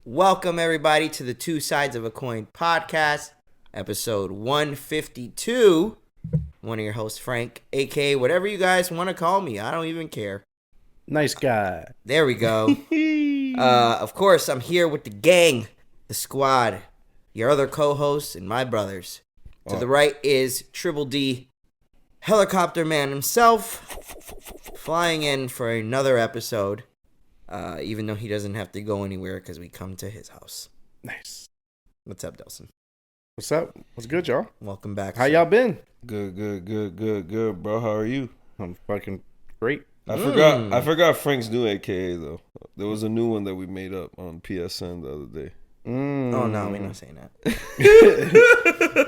Welcome, everybody, to the Two Sides of a Coin podcast, episode 152. One of your hosts, Frank, a.k.a. whatever you guys want to call me. I don't even care. Nice guy. There we go. Of course, I'm here with the gang, the squad, your other co-hosts, and my brothers. To the right is Triple D, helicopter man himself, flying in for another episode. Even though he doesn't have to go anywhere because we come to his house. Nice. What's up, Delson? What's up? What's good, y'all? Welcome back. How y'all been? Good, bro. How are you? I'm fucking great. I forgot Frank's new AKA though. There was a new one that we made up on PSN the other day. Oh no, we're not saying that.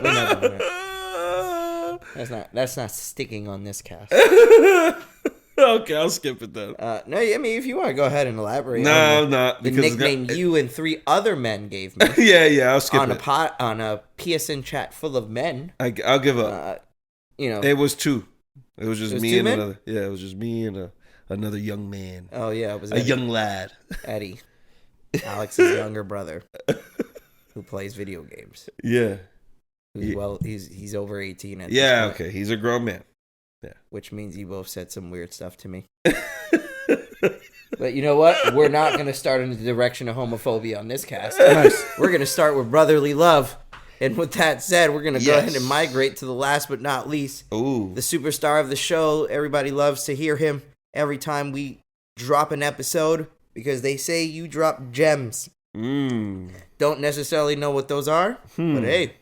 We're not doing that. That's not sticking on this cast. Okay, I'll skip it then. No, I mean if you want to go ahead and elaborate. No, I'm not. The nickname you and three other men gave me. yeah, I'll skip it. On a PSN chat full of men. I'll give up. It was two. It was just me and another. Yeah, it was just me and another young man. Oh yeah, it was a young lad. Eddie, Alex's younger brother, who plays video games. Yeah. He's over 18. Okay, he's a grown man. Yeah. Which means you both said some weird stuff to me. But you know what? We're not going to start in the direction of homophobia on this cast. Nice. We're going to start with brotherly love. And with that said, we're going to go ahead and migrate to the last but not least. Ooh. The superstar of the show. Everybody loves to hear him every time we drop an episode because they say you drop gems. Don't necessarily know what those are, but hey.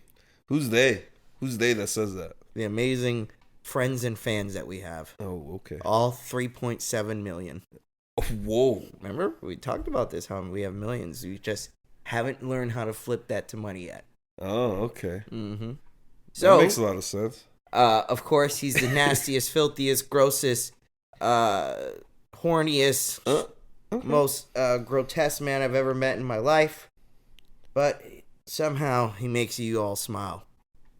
Who's they? Who's they that says that? The amazing friends and fans that we have. Oh, okay. All 3.7 million. Whoa. Remember? We talked about this, how we have millions. We just haven't learned how to flip that to money yet. Oh, okay. Mm-hmm. So, that makes a lot of sense. Of course, he's the nastiest, filthiest, grossest, horniest, most grotesque man I've ever met in my life. But somehow he makes you all smile.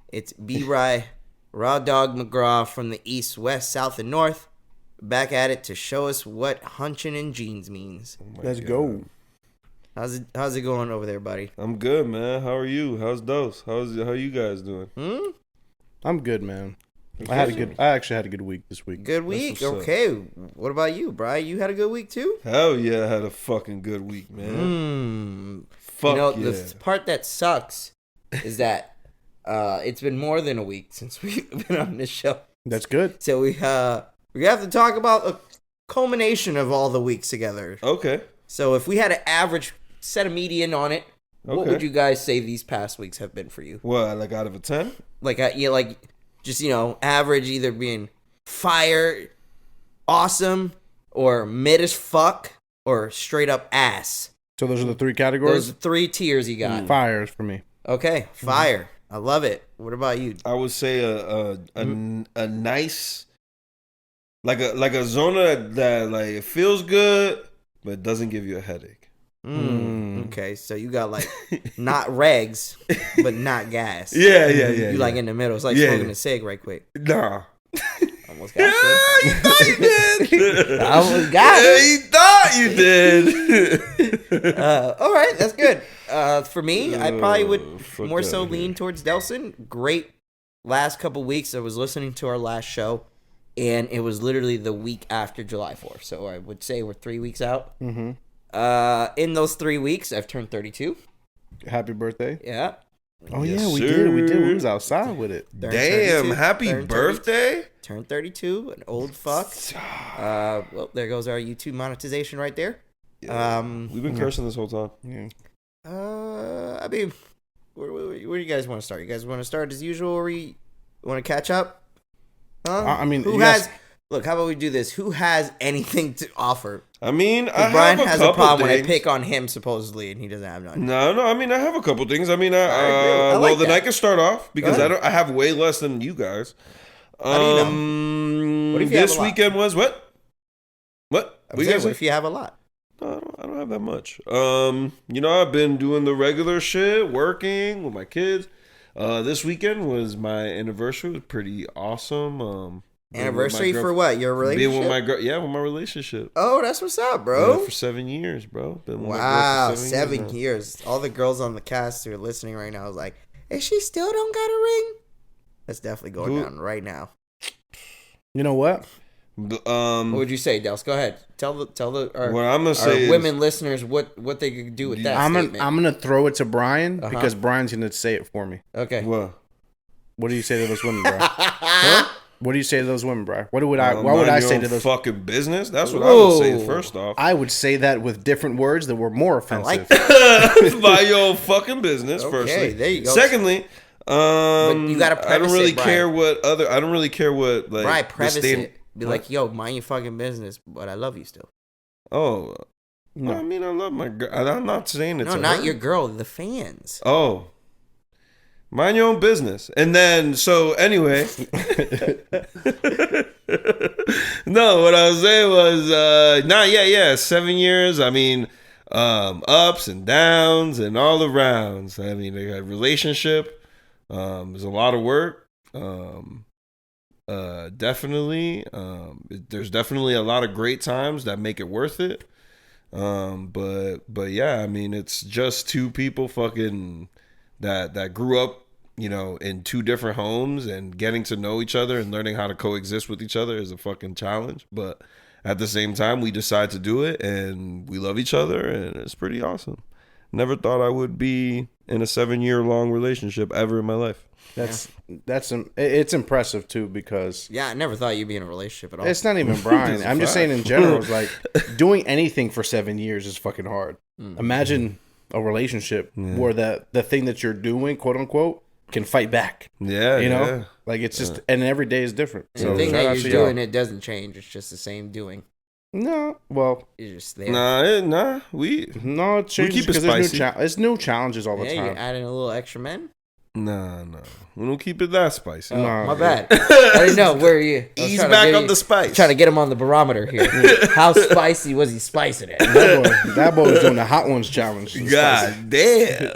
It's B-Rye. Raw Dog McGraw from the east, west, south, and north. Back at it to show us what hunching in jeans means. Let's go. How's it going over there, buddy? I'm good, man. How are you? How's Dose? How you guys doing? I'm good, man. I actually had a good week this week. Good week. Okay. What about you, Bryan? You had a good week too? Hell yeah, I had a fucking good week, man. Fuck yeah. The part that sucks is that it's been more than a week since we've been on this show. That's good. So we have to talk about a culmination of all the weeks together. Okay. So if we had an average, set a median on it, what would you guys say these past weeks have been for you? What, like out of a 10? Just average, either being fire, awesome, or mid as fuck, or straight up ass. So those are the three categories? Those are 3 tiers you got. Fires for me. Okay, fire. I love it. What about you? I would say a nice, like a zona that like it feels good but doesn't give you a headache. Okay, so you got like not regs but not gas. Yeah. You like in the middle. It's like smoking a cig right quick. Nah. Almost got you. You thought you did. I almost got it. You thought you did. All right, that's good. For me, I probably would more so lean towards Delson. Great last couple weeks. I was listening to our last show, and it was literally the week after July 4th. So I would say we're 3 weeks out. Mm-hmm. In those 3 weeks, I've turned 32. Happy birthday. Yeah. Oh, yes, yeah, we did. We was outside with it. Damn, happy birthday. Turned 32, an old fuck. Well, there goes our YouTube monetization right there. Yeah. We've been cursing this whole time. Yeah. I mean, where do you guys want to start? You guys want to start as usual, or you want to catch up? Huh? I mean, Look, how about we do this? Who has anything to offer? I mean, Bryan has a problem when I pick on him, supposedly, and he doesn't have none. No. I mean, I have a couple things. I mean, I can start off because I have way less than you guys. How do you know? What if you this weekend was what? What? What if you have a lot? No, I don't have that much. I've been doing the regular shit, working with my kids. This weekend was my anniversary. It was pretty awesome. Anniversary for what? Your relationship? Being with my girl. Yeah, with my relationship. Oh, that's what's up, bro. For 7 years, bro. Been with my girl Wow, for 7 years. All the girls on the cast who are listening right now is like, "Is she still don't got a ring?" That's definitely going down right now. You know what? What would you say, Dels? Go ahead. Tell the what I'm gonna say women listeners what they could do with that statement. I'm gonna throw it to Brian because Brian's gonna say it for me. Okay. What do you say to those women, Brian? Huh? What do you say to those women, Brian? What would I say to those fucking business? That's what I would say first off. I would say that with different words that were more offensive. Mind your own fucking business. Okay, Firstly, there you go. Secondly, but you gotta preface I don't really it, Brian. care what other. I don't really care what like. Brian, preface it. Be like, yo, mind your fucking business, but I love you still. Oh, no. I mean, I love my girl. I'm not saying it's not her. your girl, the fans. Oh, mind your own business. And then, so anyway, no, what I was saying was, 7 years. I mean, ups and downs and all arounds. I mean, a relationship is a lot of work. Definitely. There's definitely a lot of great times that make it worth it. But yeah, I mean, it's just two people fucking that grew up, in two different homes, and getting to know each other and learning how to coexist with each other is a fucking challenge. But at the same time, we decide to do it, and we love each other, and it's pretty awesome. Never thought I would be in a 7-year-long relationship ever in my life. It's impressive too, because I never thought you'd be in a relationship at all. It's not even Brian. I'm just saying in general, it's like doing anything for 7 years is fucking hard. Imagine a relationship where the thing that you're doing, quote unquote, can fight back. Yeah, you know, like it's just, and every day is different. And the thing that you're doing, it doesn't change. It's just the same doing. No, well, you're just there. It changes because there's new challenges all the time. You're adding a little extra men. No, we don't keep it that spicy. My bad. I didn't know. Where are you? Ease back up the spice. Trying to get him on the barometer here. How spicy was he spicing it? That boy was doing the hot ones challenge. God damn.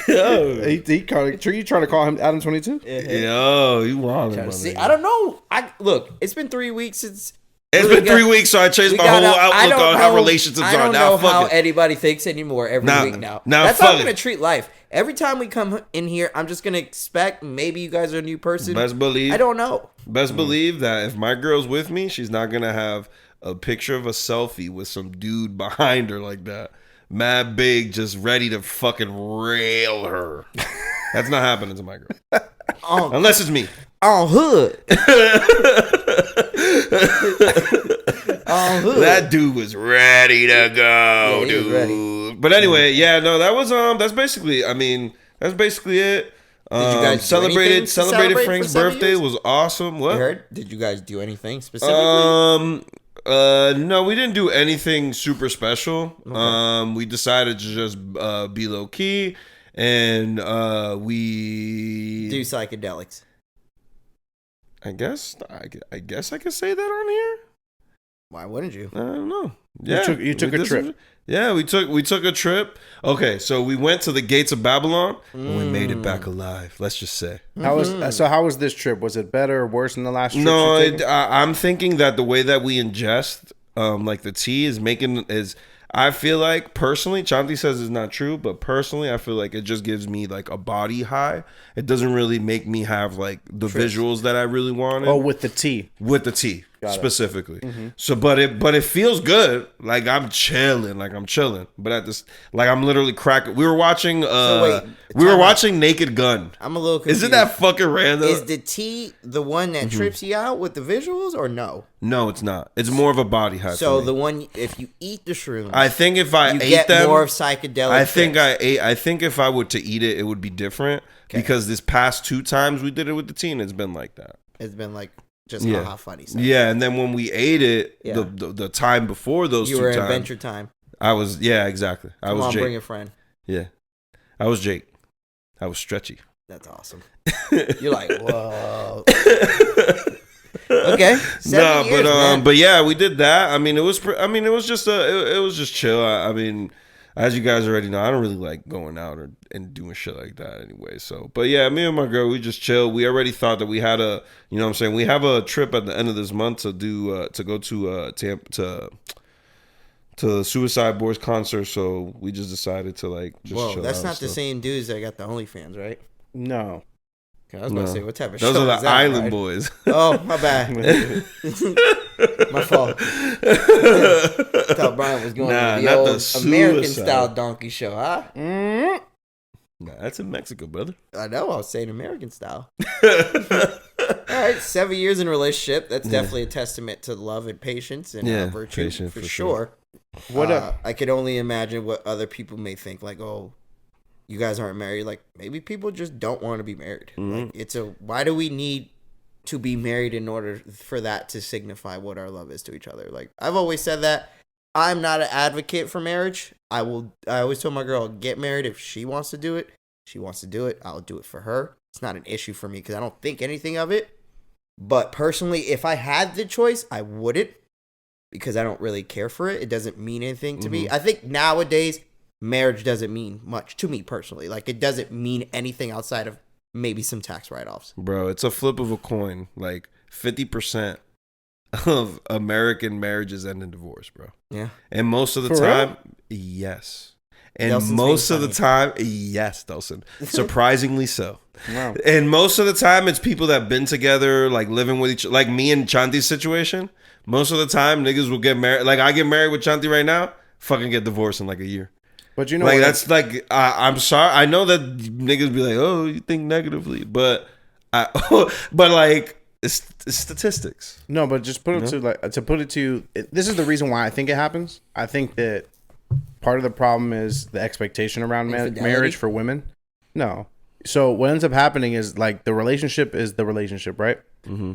You trying to call him Adam 22? Yo, you want see? I don't know. Look. It's been 3 weeks since. It's been 3 weeks, so I changed my whole outlook on how relationships are. I don't know how anybody thinks anymore every week now. That's how I'm going to treat life. Every time we come in here, I'm just going to expect maybe you guys are a new person. Best believe. I don't know. Best believe that if my girl's with me, she's not going to have a picture of a selfie with some dude behind her like that. Mad big, just ready to fucking rail her. That's not happening to my girl. Unless it's me. On hood. That dude was ready to go, dude. But anyway, that's basically it. Did you guys celebrated Frank's birthday was awesome. What? Did you guys do anything specifically? No, we didn't do anything super special. Okay. We decided to just be low key, and we do psychedelics. I guess I could say that on here. Why wouldn't you? I don't know. Yeah, you took a trip. Yeah, we took a trip. Okay, so we went to the gates of Babylon and we made it back alive. Let's just say. How was this trip? Was it better or worse than the last trip? No, I'm thinking that the way that we ingest like the tea is I feel like personally, Chanti says it's not true, but personally, I feel like it just gives me like a body high. It doesn't really make me have like the visuals that I really wanted. Oh, with the tea. With the tea. Specifically. So but it feels good. Like I'm chilling. But at this, like I'm literally cracking. We were watching watching Naked Gun. I'm a little confused. Isn't that fucking random? Is the tea the one that trips you out with the visuals or no? No, it's not. It's more of a body high. So the one, if you eat the shrooms, I think if I ate get them, more of psychedelic. I think if I were to eat it, it would be different because this past 2 times we did it with the tea, it's been like that. It's been like just haha funny. Yeah, and then when we ate it, the time before those 2 times, you were in Adventure Time. I was exactly. I was Jake. Bring a friend. Yeah, I was Jake. I was stretchy. That's awesome. You're like, whoa. Okay. 7 years, but yeah, we did that. I mean, it was just chill. I mean, as you guys already know, I don't really like going out and doing shit like that anyway. So, but yeah, me and my girl, we just chill. We already thought that we had a, you know what I'm saying? We have a trip at the end of this month to do, to go to Tampa, to the Suicide Boys concert. So we just decided to like, just Whoa, chill that's out not the same dudes that got the OnlyFans, right? No. Okay, I was about to say, what type of Those show are the is that, Island right? Boys. Oh, my bad. My fault. I thought Bryan was going to the not old the American-style donkey show, huh? Nah, that's in Mexico, brother. I know, I was saying American style. All right, 7 years in a relationship. That's definitely a testament to love and patience and virtue, patience, for sure. I could only imagine what other people may think, like, oh, you guys aren't married. Like, maybe people just don't want to be married. Like, why do we need to be married in order for that to signify what our love is to each other? Like, I've always said that I'm not an advocate for marriage. I always tell my girl, get married if she wants to do it. She wants to do it, I'll do it for her. It's not an issue for me because I don't think anything of it. But personally, if I had the choice, I wouldn't, because I don't really care for it. It doesn't mean anything to me. I think nowadays, marriage doesn't mean much to me personally. Like, it doesn't mean anything outside of maybe some tax write-offs. Bro, it's a flip of a coin. Like, 50% of American marriages end in divorce, bro. Yeah. And most of the For time, real? yes. And Delson's most of the being time, yes, Delson. Surprisingly so. Wow. And most of the time, it's people that been together, like living with each, like me and Chanti's situation. Most of the time, niggas will get married. Like, I get married with Chanti right now, fucking get divorced in like a year. But you know, Like, that's like, I'm sorry. I know that niggas be like, oh, you think negatively, but like, it's statistics. No, but just put it to put it to. This is the reason why I think it happens. I think that part of the problem is the expectation around marriage for women. No, so what ends up happening is, like, the relationship is the relationship, right?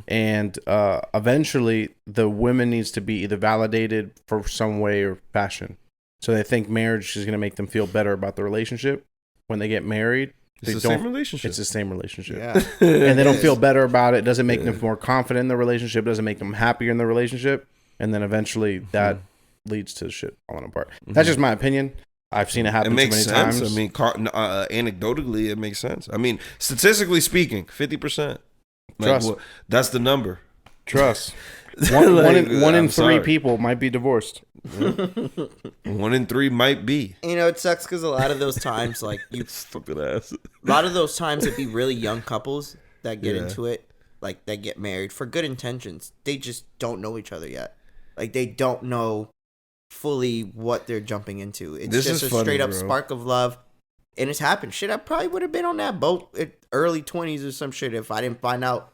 And eventually, the women needs to be either validated for some way or fashion. So they think marriage is going to make them feel better about the relationship. When they get married, It's the same relationship. It's the same relationship. Yeah. And they don't feel better about it. It doesn't make them more confident in the relationship. It doesn't make them happier in the relationship. And then eventually that leads to shit falling apart. That's just my opinion. I've seen it happen too many times. I mean, anecdotally, it makes sense. I mean, statistically speaking, 50%. Trust. Well, that's the number. Trust. One in three sorry. people might be divorced. 1 in 3 might be. You know, it sucks because a lot of those times, like, Stupid ass. a lot of those times it'd be really young couples that get into it, like, that get married for good intentions. They just don't know each other yet. Like, they don't know fully what they're jumping into. It's This just is a straight funny, up bro. spark of love. And it's happened. Shit, I probably would have been on that boat at early 20s or some shit if I didn't find out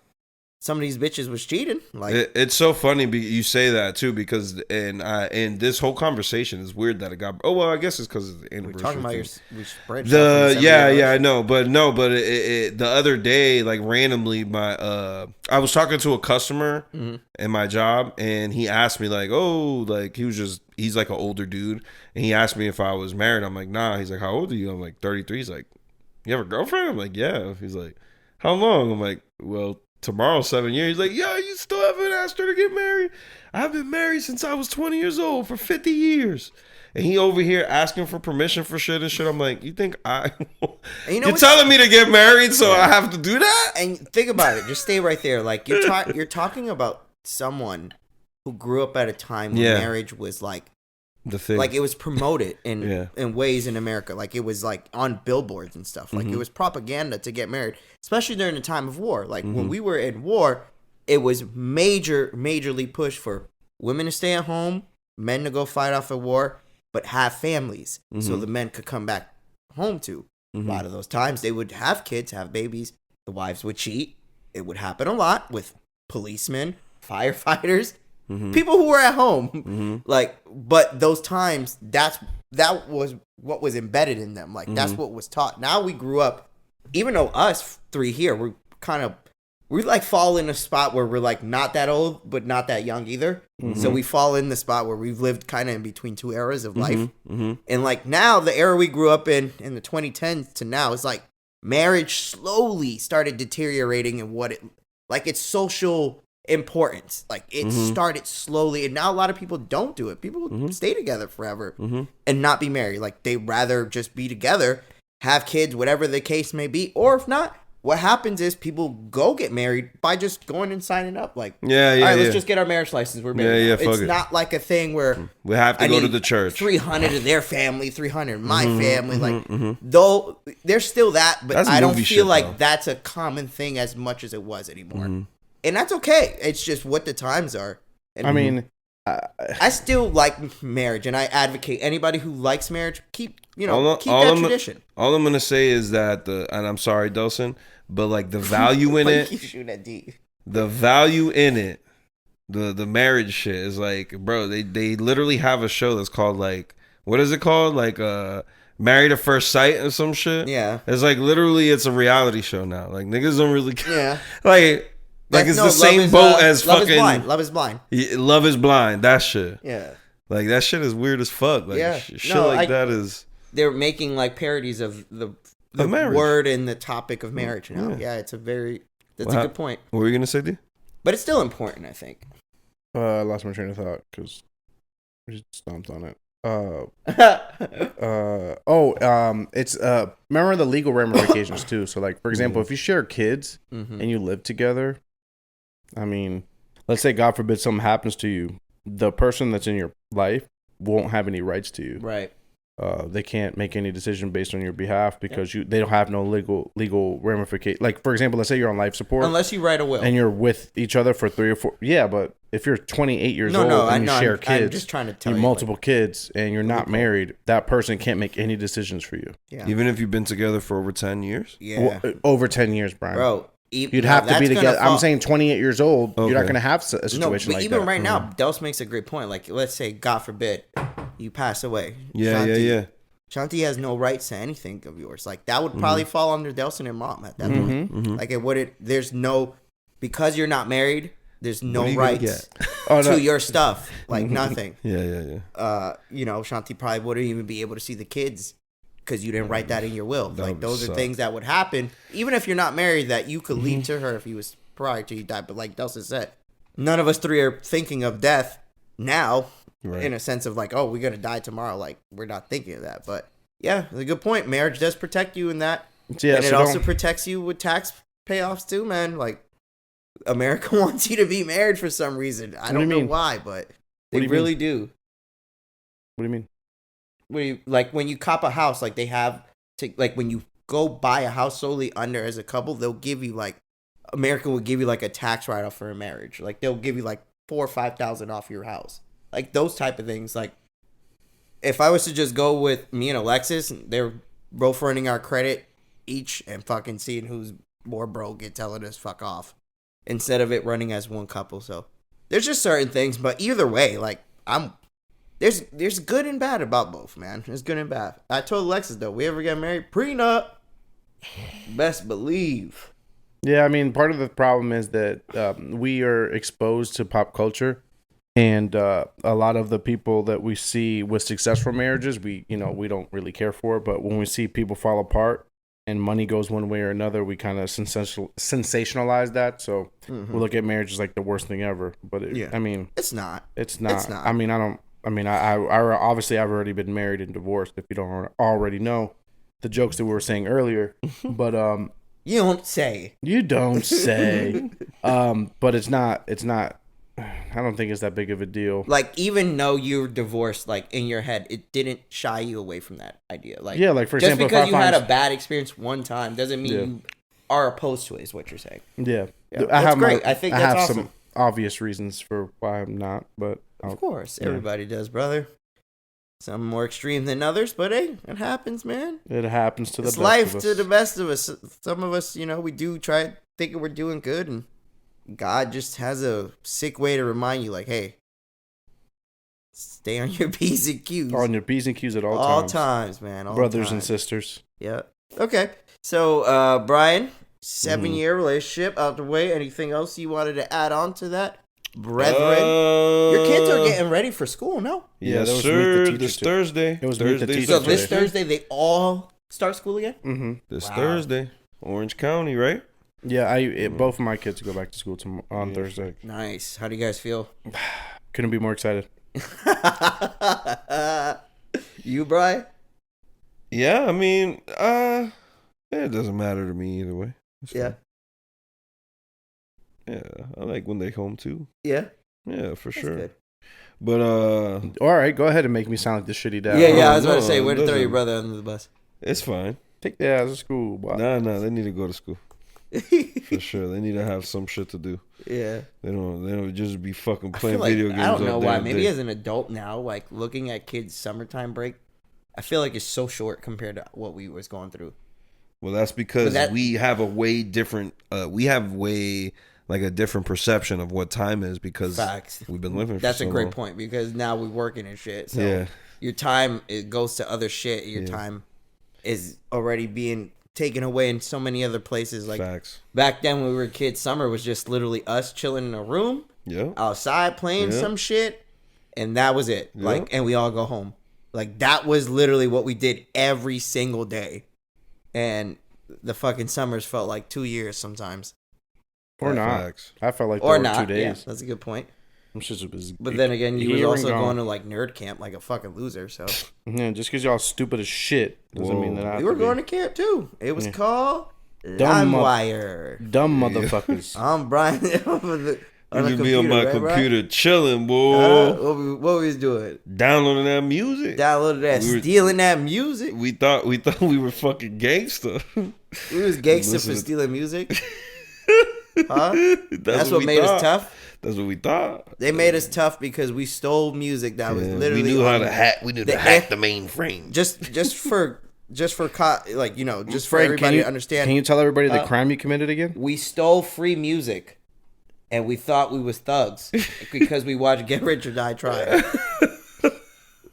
some of these bitches was cheating. Like, It's so funny you say that too, because and this whole conversation is weird that it got. Oh well, I guess it's because of the we're anniversary. talking about thing. we spread I know, but the other day, like, randomly, I was talking to a customer in my job, and he asked me, like, oh, like, he's like an older dude, and he asked me if I was married. I'm like, nah. He's like, how old are you? I'm like, 33. He's like, you have a girlfriend? I'm like, yeah. He's like, how long? I'm like, well, tomorrow, 7 years. He's like, yeah, you still haven't asked her to get married? I've been married since I was 20 years old for 50 years. And he over here asking for permission for shit and shit. I'm like, you think you're telling me to get married, so I have to do that? And think about it. Just stay right there. Like, you're talking about someone who grew up at a time when marriage was like the thing. Like, it was promoted in ways in America. Like, it was like on billboards and stuff. Like, it was propaganda to get married, especially during the time of war. Like, when we were in war, it was majorly pushed for women to stay at home, men to go fight off at war, but have families so the men could come back home to. A lot of those times they would have kids, have babies. The wives would cheat. It would happen a lot with policemen, firefighters, people who were at home. Like, but those times, that was what was embedded in them. Like, that's what was taught. Now we grew up, even though us three here, we like fall in a spot where we're like not that old, but not that young either. So we fall in the spot where we've lived kind of in between two eras of life. And like now, the era we grew up in the 2010s to now, is like marriage slowly started deteriorating in what its social importance. Like it started slowly, and now a lot of people don't do it. People stay together forever and not be married. Like they rather just be together, have kids, whatever the case may be. Or if not, what happens is people go get married by just going and signing up. Like, all right, let's just get our marriage license. We're married. Yeah, it's not like a thing where we have to go to the church. 300 of their family, 300 my family. Though there's still that, but I don't feel like that's a common thing as much as it was anymore. And that's okay. It's just what the times are. And I mean, I still like marriage, and I advocate anybody who likes marriage keep that tradition. All I'm gonna say is that and I'm sorry, Delson, but like the value in it, the value in it, the marriage shit is like, bro, they literally have a show that's called like, what is it called? Like Married at First Sight or some shit. Yeah, it's like literally it's a reality show now. Like niggas don't really care. Yeah, like it's the same boat as Love fucking Is Blind. Love Is Blind. Love Is Blind. That shit. Yeah. Like that shit is weird as fuck. Like shit like that is. They're making like parodies of the word and the topic of marriage now. Yeah, it's that's a good point. What were you gonna say, D? But it's still important, I think. I lost my train of thought because we stomped on it. It's remember the legal ramifications too. So like for example, if you share kids and you live together, I mean, let's say God forbid something happens to you, the person that's in your life won't have any rights to you. Right. They can't make any decision based on your behalf because they don't have no legal ramification. Like for example, let's say you're on life support, unless you write a will, and you're with each other for 3 or 4. Yeah, but if you're 28 years old and you share kids, I'm just trying to tell you multiple kids, and you're not married, that person can't make any decisions for you. Yeah. Even if you've been together for over 10 years. Yeah, over 10 years, Brian. Bro. You'd have to be together. I'm saying 28 years old, you're not going to have a situation like that. Even right now, Dels makes a great point. Like, let's say, God forbid, you pass away. Yeah. Shanti has no rights to anything of yours. Like, that would probably fall under Delson and Mom at that point. Like, it wouldn't, because you're not married, there's no rights to your stuff. Like, nothing. Yeah. Shanti probably wouldn't even be able to see the kids because you didn't write that in your will. Like those are things that would happen, even if you're not married, that you could leave to her if he was prior to you died. But like Delson said, none of us three are thinking of death now, in a sense of like, oh, we're gonna die tomorrow. Like we're not thinking of that. But yeah, it's a good point. Marriage does protect you in that, and it also protects you with tax payoffs too, man. Like America wants you to be married for some reason. I don't know why, but they really do. What do you mean? Like when you cop a house, like they have to, like when you go buy a house solely under as a couple, they'll give you like, America will give you like a tax write-off for a marriage. Like they'll give you like $4,000 or $5,000 off your house. Like those type of things. Like if I was to just go with me and Alexis, they're both running our credit each and fucking seeing who's more broke and telling us fuck off instead of it running as one couple. So there's just certain things, but either way, like There's good and bad about both, man. There's good and bad. I told Alexis, though, we ever get married, prenup. Best believe. Yeah, I mean, part of the problem is that we are exposed to pop culture, and a lot of the people that we see with successful marriages, we don't really care for. But when we see people fall apart and money goes one way or another, we kind of sensationalize that. So we look at marriage as like the worst thing ever. But I mean, it's not. It's not. I mean, I obviously I've already been married and divorced, if you don't already know the jokes that we were saying earlier. But you don't say. But it's not I don't think it's that big of a deal. Like even though you're divorced, like in your head, it didn't shy you away from that idea. Like like for example, just because you had a bad experience one time doesn't mean you are opposed to it, is what you're saying. Yeah. That's great. I think that's awesome. Some obvious reasons for why I'm not, but of course, everybody does, brother. Some more extreme than others, but hey, it happens, man. It happens to the best of us. It's life to the best of us. Some of us, we do try thinking we're doing good, and God just has a sick way to remind you, like, hey, stay on your P's and Q's. On your P's and Q's at all times. All times, man. Brothers and sisters. Yeah. Okay. So, Bryan, 7-year relationship out the way. Anything else you wanted to add on to that? Brethren, your kids are getting ready for school, no? Yes, sir. This Thursday. It was Thursday. So this Thursday, they all start school again? Mm-hmm. This Thursday. Orange County, right? Yeah, both of my kids go back to school on Thursday. Nice. How do you guys feel? Couldn't be more excited. You, Bryan? Yeah, I mean, it doesn't matter to me either way. It's Yeah. fine. Yeah, I like when they home too. Yeah. Yeah, for sure. Good. But all right, go ahead and make me sound like the shitty dad. Yeah. I was about to say, no, way to throw your listen. brother under the bus. it's fine. Take their ass to school. Boy. No, they need to go to school for sure. They need to have some shit to do. Yeah. They don't just be fucking I playing feel like, video games. I don't know all why. damn Maybe day. as an adult now, like looking at kids' summertime break, I feel like it's so short compared to what we was going through. Well, that's because we have a way different. We have way like a different perception of what time is because Facts. we've been living. That's for a so great long. point because now we're working and shit. So Yeah. your time it goes to other shit. Your time is already being taken away in so many other places. Like Facts. back then when we were kids, summer was just literally us chilling in a room, Yeah. outside playing Yeah. some shit, and that was it. Yeah. Like, and we all go home. Like that was literally what we did every single day, and the fucking summers felt like 2 years sometimes. Or not. Facts. I felt like Or there were not. 2 Yeah, days. that's a good point. Was But then again, you was here also and gone. going to like nerd camp like a fucking loser. So Yeah, just because y'all stupid as shit doesn't mean that I have we were to be. going to camp too. It was called Dumb LimeWire. Dumb motherfuckers. I'm Bryan. On You a just be on my right, Bryan? computer chilling, boy. What we was doing? Downloading that music. Downloaded that, We were- stealing that music. We thought we were fucking gangster. We was gangster for Listen. stealing music. Huh? That's what we made thought. us tough. That's what we thought. They made us tough because we stole music that was Yeah, literally. we knew how on to hack. We knew the to hack an- the mainframe. just for like just for Frank, everybody to understand. Can you tell everybody the crime you committed again? We stole free music, and we thought we was thugs because we watched Get Rich or Die Trying.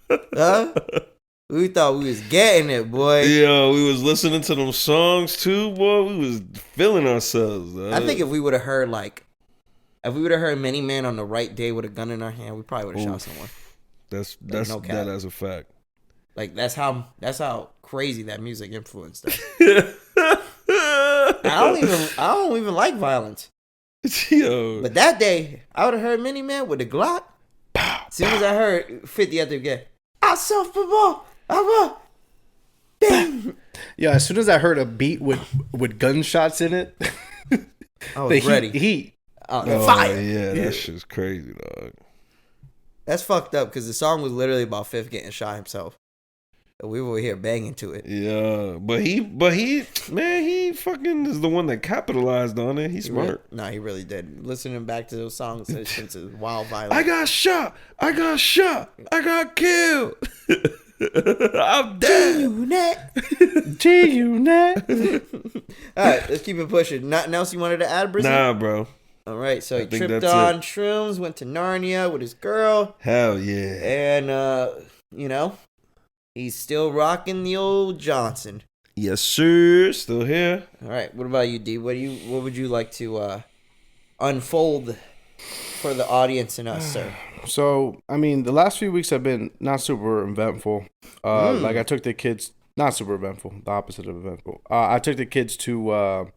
Huh? We thought we was getting it, boy. Yeah, we was listening to them songs too, boy. We was feeling ourselves. I think if we would have heard Many Man on the right day with a gun in our hand, we probably would have shot someone. that's no cap. that as a fact. Like that's how crazy that music influenced us. I don't even like violence. Yo, But that day, I would have heard Many Man with the Glock. As soon as I heard 50 at the game, I saw football. Bang. Yeah, as soon as I heard a beat with gunshots in it, I was ready. Heat. Fire. yeah, that shit's crazy, dog. That's fucked up because the song was literally about Fifth getting shot himself. And we were here banging to it. Yeah, but he fucking is the one that capitalized on it. He's smart. He really did. Listening back to those songs since it's wild violence. I got shot. I got killed. I'm dead. G-Unit. All right, let's keep it pushing. Nothing else you wanted to add, Brizzy? Nah, bro. All right, so he think tripped that's on it. shrooms, went to Narnia with his girl, Hell yeah. and he's still rocking the old Johnson. Yes, sir. Still here. All right, what about you, D? What would you like to unfold for the audience and us, sir? So, I mean, the last few weeks have been not super eventful. Like I took the kids, not super eventful, the opposite of eventful. I took the kids to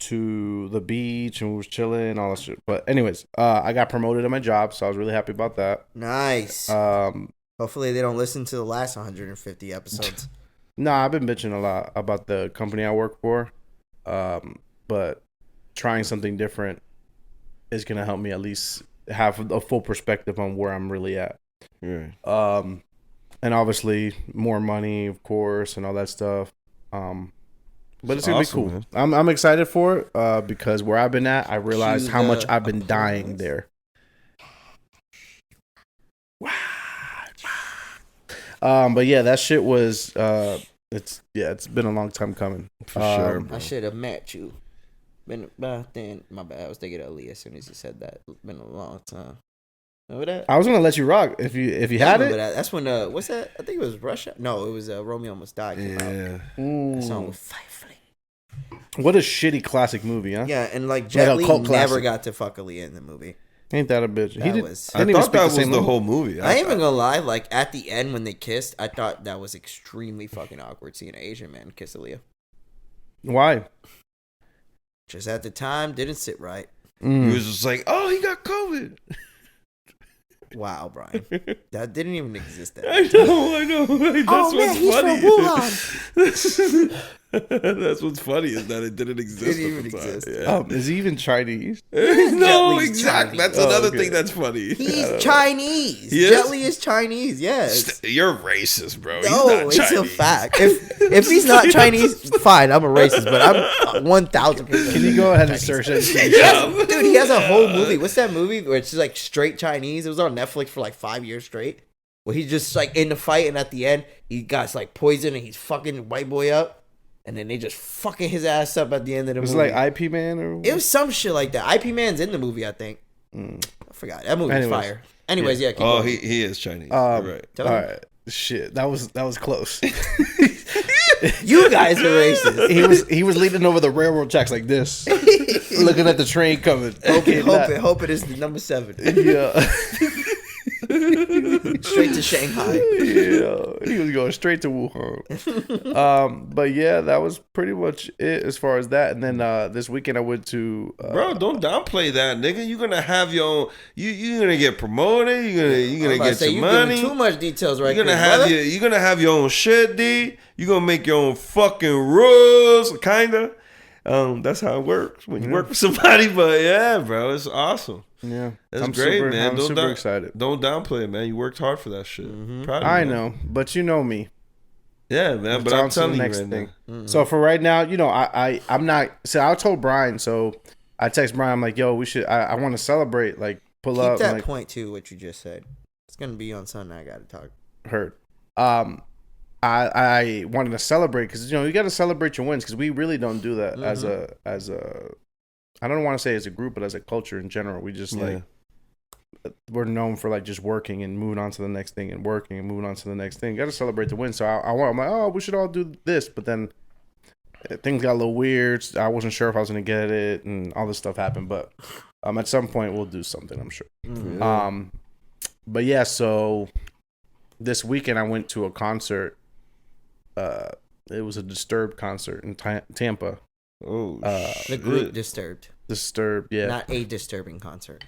the beach and we was chilling, all that shit. But anyways, I got promoted at my job, so I was really happy about that. Nice. Hopefully they don't listen to the last 150 episodes. Nah, I've been bitching a lot about the company I work for. But trying something different is gonna help me at least have a full perspective on where I'm really at. Yeah. And obviously more money, of course, and all that stuff. But it's gonna awesome, be cool. man. I'm excited for it because where I've been at, I realized how much I've been dying there. But yeah, that shit was it's been a long time coming. For sure, bro. I should have met you. Been about then. My bad. I was thinking of Aaliyah as soon as you said that. It's been a long time. Remember that? I was gonna let you rock if you I had remember it. that. That's when what's that? I think it was Russia. No, it was Romeo Almost Died. Came out. Yeah. That song was fire. What a shitty classic movie, huh? Yeah, and like Like Jet a Li cult never classic. got to fuck Aaliyah in the movie. Ain't that a bitch? That He did, was- I didn't even thought speak that the was same the language. whole movie. I ain't even gonna lie. Like at the end when they kissed, I thought that was extremely fucking awkward seeing an Asian man kiss Aaliyah. Why? Just at the time, didn't sit right. He was just like, oh, he got COVID. Wow, Brian. That didn't even exist. I know. That's what's funny. That's what's funny is that it didn't exist. It didn't even exist. Yeah. Is he even Chinese? No, Jet Li's exactly. Chinese. That's another okay. thing that's funny. He's Chinese. He is? Jet Li is Chinese, yes. You're racist, bro. No, He's not it's a Chinese. fact. If he's not Chinese, fine, I'm a racist, but I'm 1,000%. Can you go ahead and search it? Yeah. Dude, he has a whole movie. What's that movie where it's just like straight Chinese? It was on Netflix for like 5 years straight. Where he's just like in the fight, and at the end, he got like poison, and he's fucking white boy up. And then they just fucking his ass up at the end of the Was it movie. like IP Man or? It was some shit like that. IP Man's in the movie, I think. I forgot. That movie was fire. Anyways, yeah. Keep Oh, going. he is Chinese. You're right. Tell All him. right. Shit, that was close. You guys are racist. he was leaning over the railroad tracks like this, looking at the train coming. Hope it is the number 7. Yeah. Straight to Shanghai. Yeah, he was going straight to Wuhan. But yeah, that was pretty much it as far as that. And then this weekend I went to Bro, don't downplay that, nigga. You're gonna have your own. You're gonna get promoted. You're gonna get your money. Too much details right You're gonna there, have brother. you're gonna have your own shit, D. You're gonna make your own fucking rules, kinda. That's how it works when you work for somebody. But yeah, bro, it's awesome. yeah, That's I'm great, man. I'm super excited. Don't downplay it, man. You worked hard for that shit. Proud of you, I man. know, but you know me. Yeah, man. But On I'm to the telling you next right thing. now. So for right now, you know, I'm not. So I told Bryan. So I text Bryan. I'm like, yo, we should. I want to celebrate. Like pull Keep up. that like, point too. What you just said. It's gonna be on Sunday. I gotta talk. Heard. I wanted to celebrate because you know you got to celebrate your wins because we really don't do that as a. I don't want to say as a group, but as a culture in general, we just like we're known for like just working and moving on to the next thing and working and moving on to the next thing. Got to celebrate the win. So I'm like, oh, we should all do this, but then things got a little weird. I wasn't sure if I was gonna get it, and all this stuff happened. But at some point we'll do something, I'm sure. But yeah, so this weekend I went to a concert. It was a Disturbed concert in Tampa. Oh, The group Disturbed. Disturbed, yeah. Not a disturbing concert.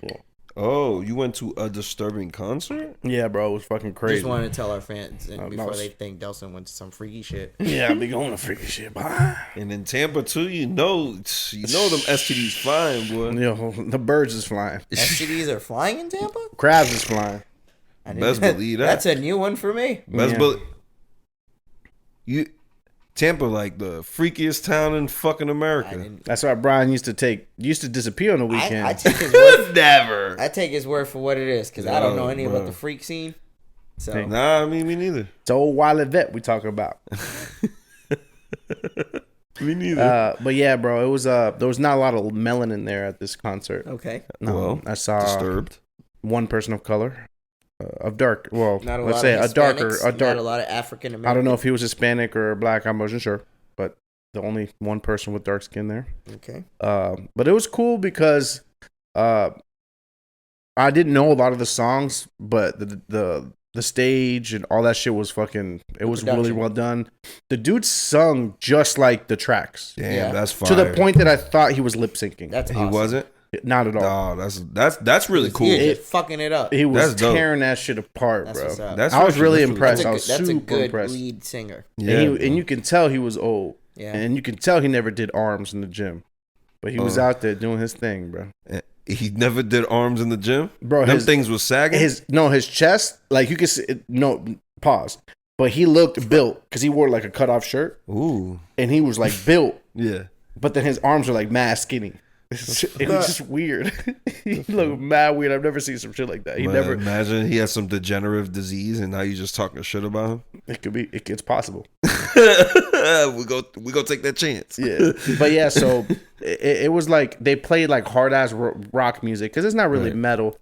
Oh, you went to a disturbing concert? Yeah, bro, it was fucking crazy. Just wanted to tell our fans before no, they think Delson went to some freaky shit. Yeah, I be going to freaky shit, boy. And in Tampa too, you know them STDs flying, boy. Yo, the birds is flying. STDs are flying in Tampa? Crabs is flying. I didn't- Best believe that. That's a new one for me. Best Yeah. believe Tampa like the freakiest town in fucking I America. didn't. That's why Bryan used to disappear on the weekend. I take his word. Never. I take his word for what it is because I don't know any bro. about the freak scene. So Nah, I mean me neither. It's old Wiley Vet we talking about. Me neither. But yeah, bro, it was there was not a lot of melanin there at this concert. okay, Well, I saw Disturbed. one person of color, of dark. Well, not a let's lot say of a darker, Hispanics, a dark. not a lot of African American. I don't know if he was Hispanic or black. I wasn't sure, but the only one person with dark skin there. Okay, But it was cool because I didn't know a lot of the songs, but the stage and all that shit was fucking. It was really production. well done. The dude sung just like the tracks Damn, Yeah. that's fire. to the point that I thought he was lip syncing. that's he awesome. wasn't. Not at all. No, that's really cool. He was just fucking it up. He was That's dope. tearing that shit apart, That's bro. what's up. That's I was really that's impressed. That's a I good, was that's a super good impressed. lead singer. Yeah, and you can tell he was old. Yeah. And you can tell he never did arms in the gym. But he was out there doing his thing, bro. he never did arms in the gym. Bro, them his things was sagging. his chest, like you can see, pause. But he looked built because he wore like a cutoff shirt Ooh, and he was like built, yeah. but then his arms were like mad skinny. It was just weird. He looked mad weird. I've never seen some shit like that. He But never. imagine he has some degenerative disease and now you just talking shit about him. It could be. It's possible. we go take that chance. Yeah, but yeah. So it was like they played like hard ass rock music because it's not really Right. metal,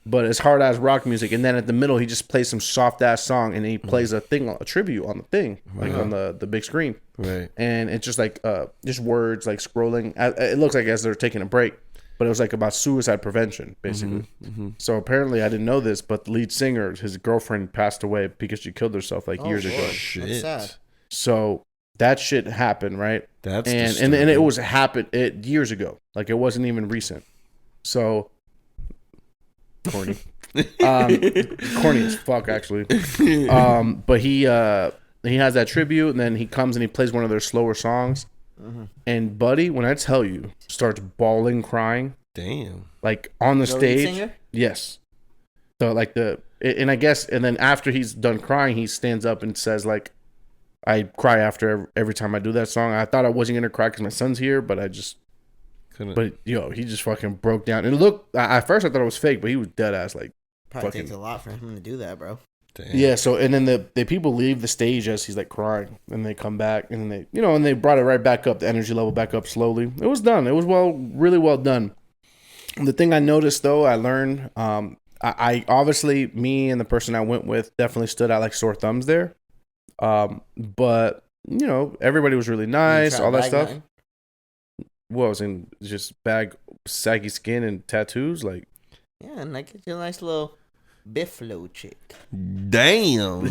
but it's hard ass rock music. And then at the middle, he just plays some soft ass song, and he plays a tribute on the thing, like on the big screen. Right. And it's just like just words like scrolling. It looks like as they're taking a break, but it was like about suicide prevention basically. So apparently I didn't know this, but the lead singer, his girlfriend passed away because she killed herself like years ago. Shit. That's sad. So that shit happened, right? and it was happened years ago. Like it wasn't even recent. So corny. Corny as fuck actually. But he has that tribute, and then he comes and he plays one of their slower songs. And Buddy, when I tell you, starts bawling, crying. Damn. Like on the stage. Singer? Yes. So like and I guess, and then after he's done crying, he stands up and says like, I cry after every time I do that song. I thought I wasn't gonna cry because my son's here, but I just couldn't. But he just fucking broke down. And look, at first I thought it was fake, but he was dead ass like. Probably takes a lot for him to do that, bro. Damn. Yeah. So and then the people leave the stage as he's like crying, and they come back, and then they brought it right back up, the energy level back up slowly. It was done. It was really well done. The thing I noticed though, I learned, I obviously me and the person I went with definitely stood out like sore thumbs there. But everybody was really nice, all that stuff. Nothing? What was in just saggy skin and tattoos, like and like your nice little Biffalo chick. Damn, a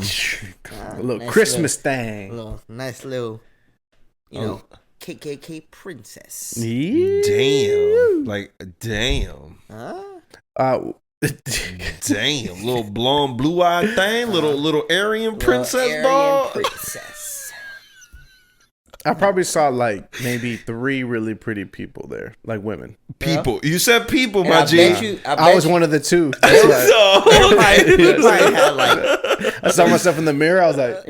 little nice Christmas thing, nice little, KKK princess. Yeah. Damn, damn, little blonde, blue-eyed thing, little Aryan princess, dog. I probably saw like maybe 3 really pretty people there, like women. People, you said people, my G. I was one of the 2. I saw myself in the mirror. I was like,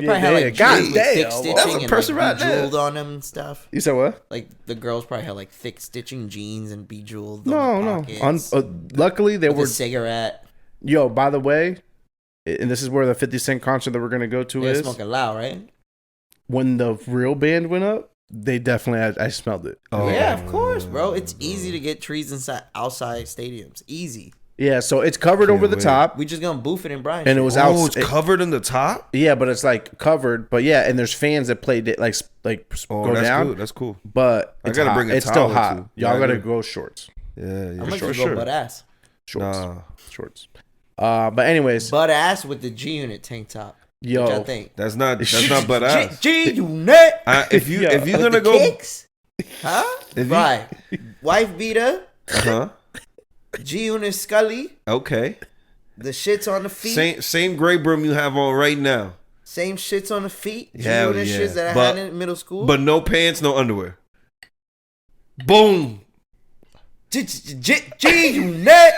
God damn, that's a person right there. Bejeweled on them and stuff. You said what? Like the girls probably had like thick stitching jeans and bejeweled. No. Luckily, they were a cigarette. Yo, by the way, and this is where the 50 Cent concert that we're gonna go to is smoking loud, right? When the real band went up, they definitely I smelled it. Oh yeah, of course, bro. It's easy to get trees outside stadiums. Easy. Yeah, so it's covered over the top. We just gonna boof it in Bryan. And it was out. It's covered in the top. Yeah, but it's like covered. But yeah, and there's fans that played it like go down. Cool. That's cool. But I gotta bring it's still hot. Y'all gotta go shorts. Yeah, I'm gonna go butt ass. Shorts. But anyways, butt ass with the G Unit tank top. Yo, which I think that's not butt ass. G Unit. If you gonna go, kicks? Huh? Right. Wife beater. G Unit Scully. Okay. The shits on the feet. Same gray brim you have on right now. Same shits on the feet. G Hell Unit shits that I had in middle school. But no pants, no underwear. Boom. G Unit.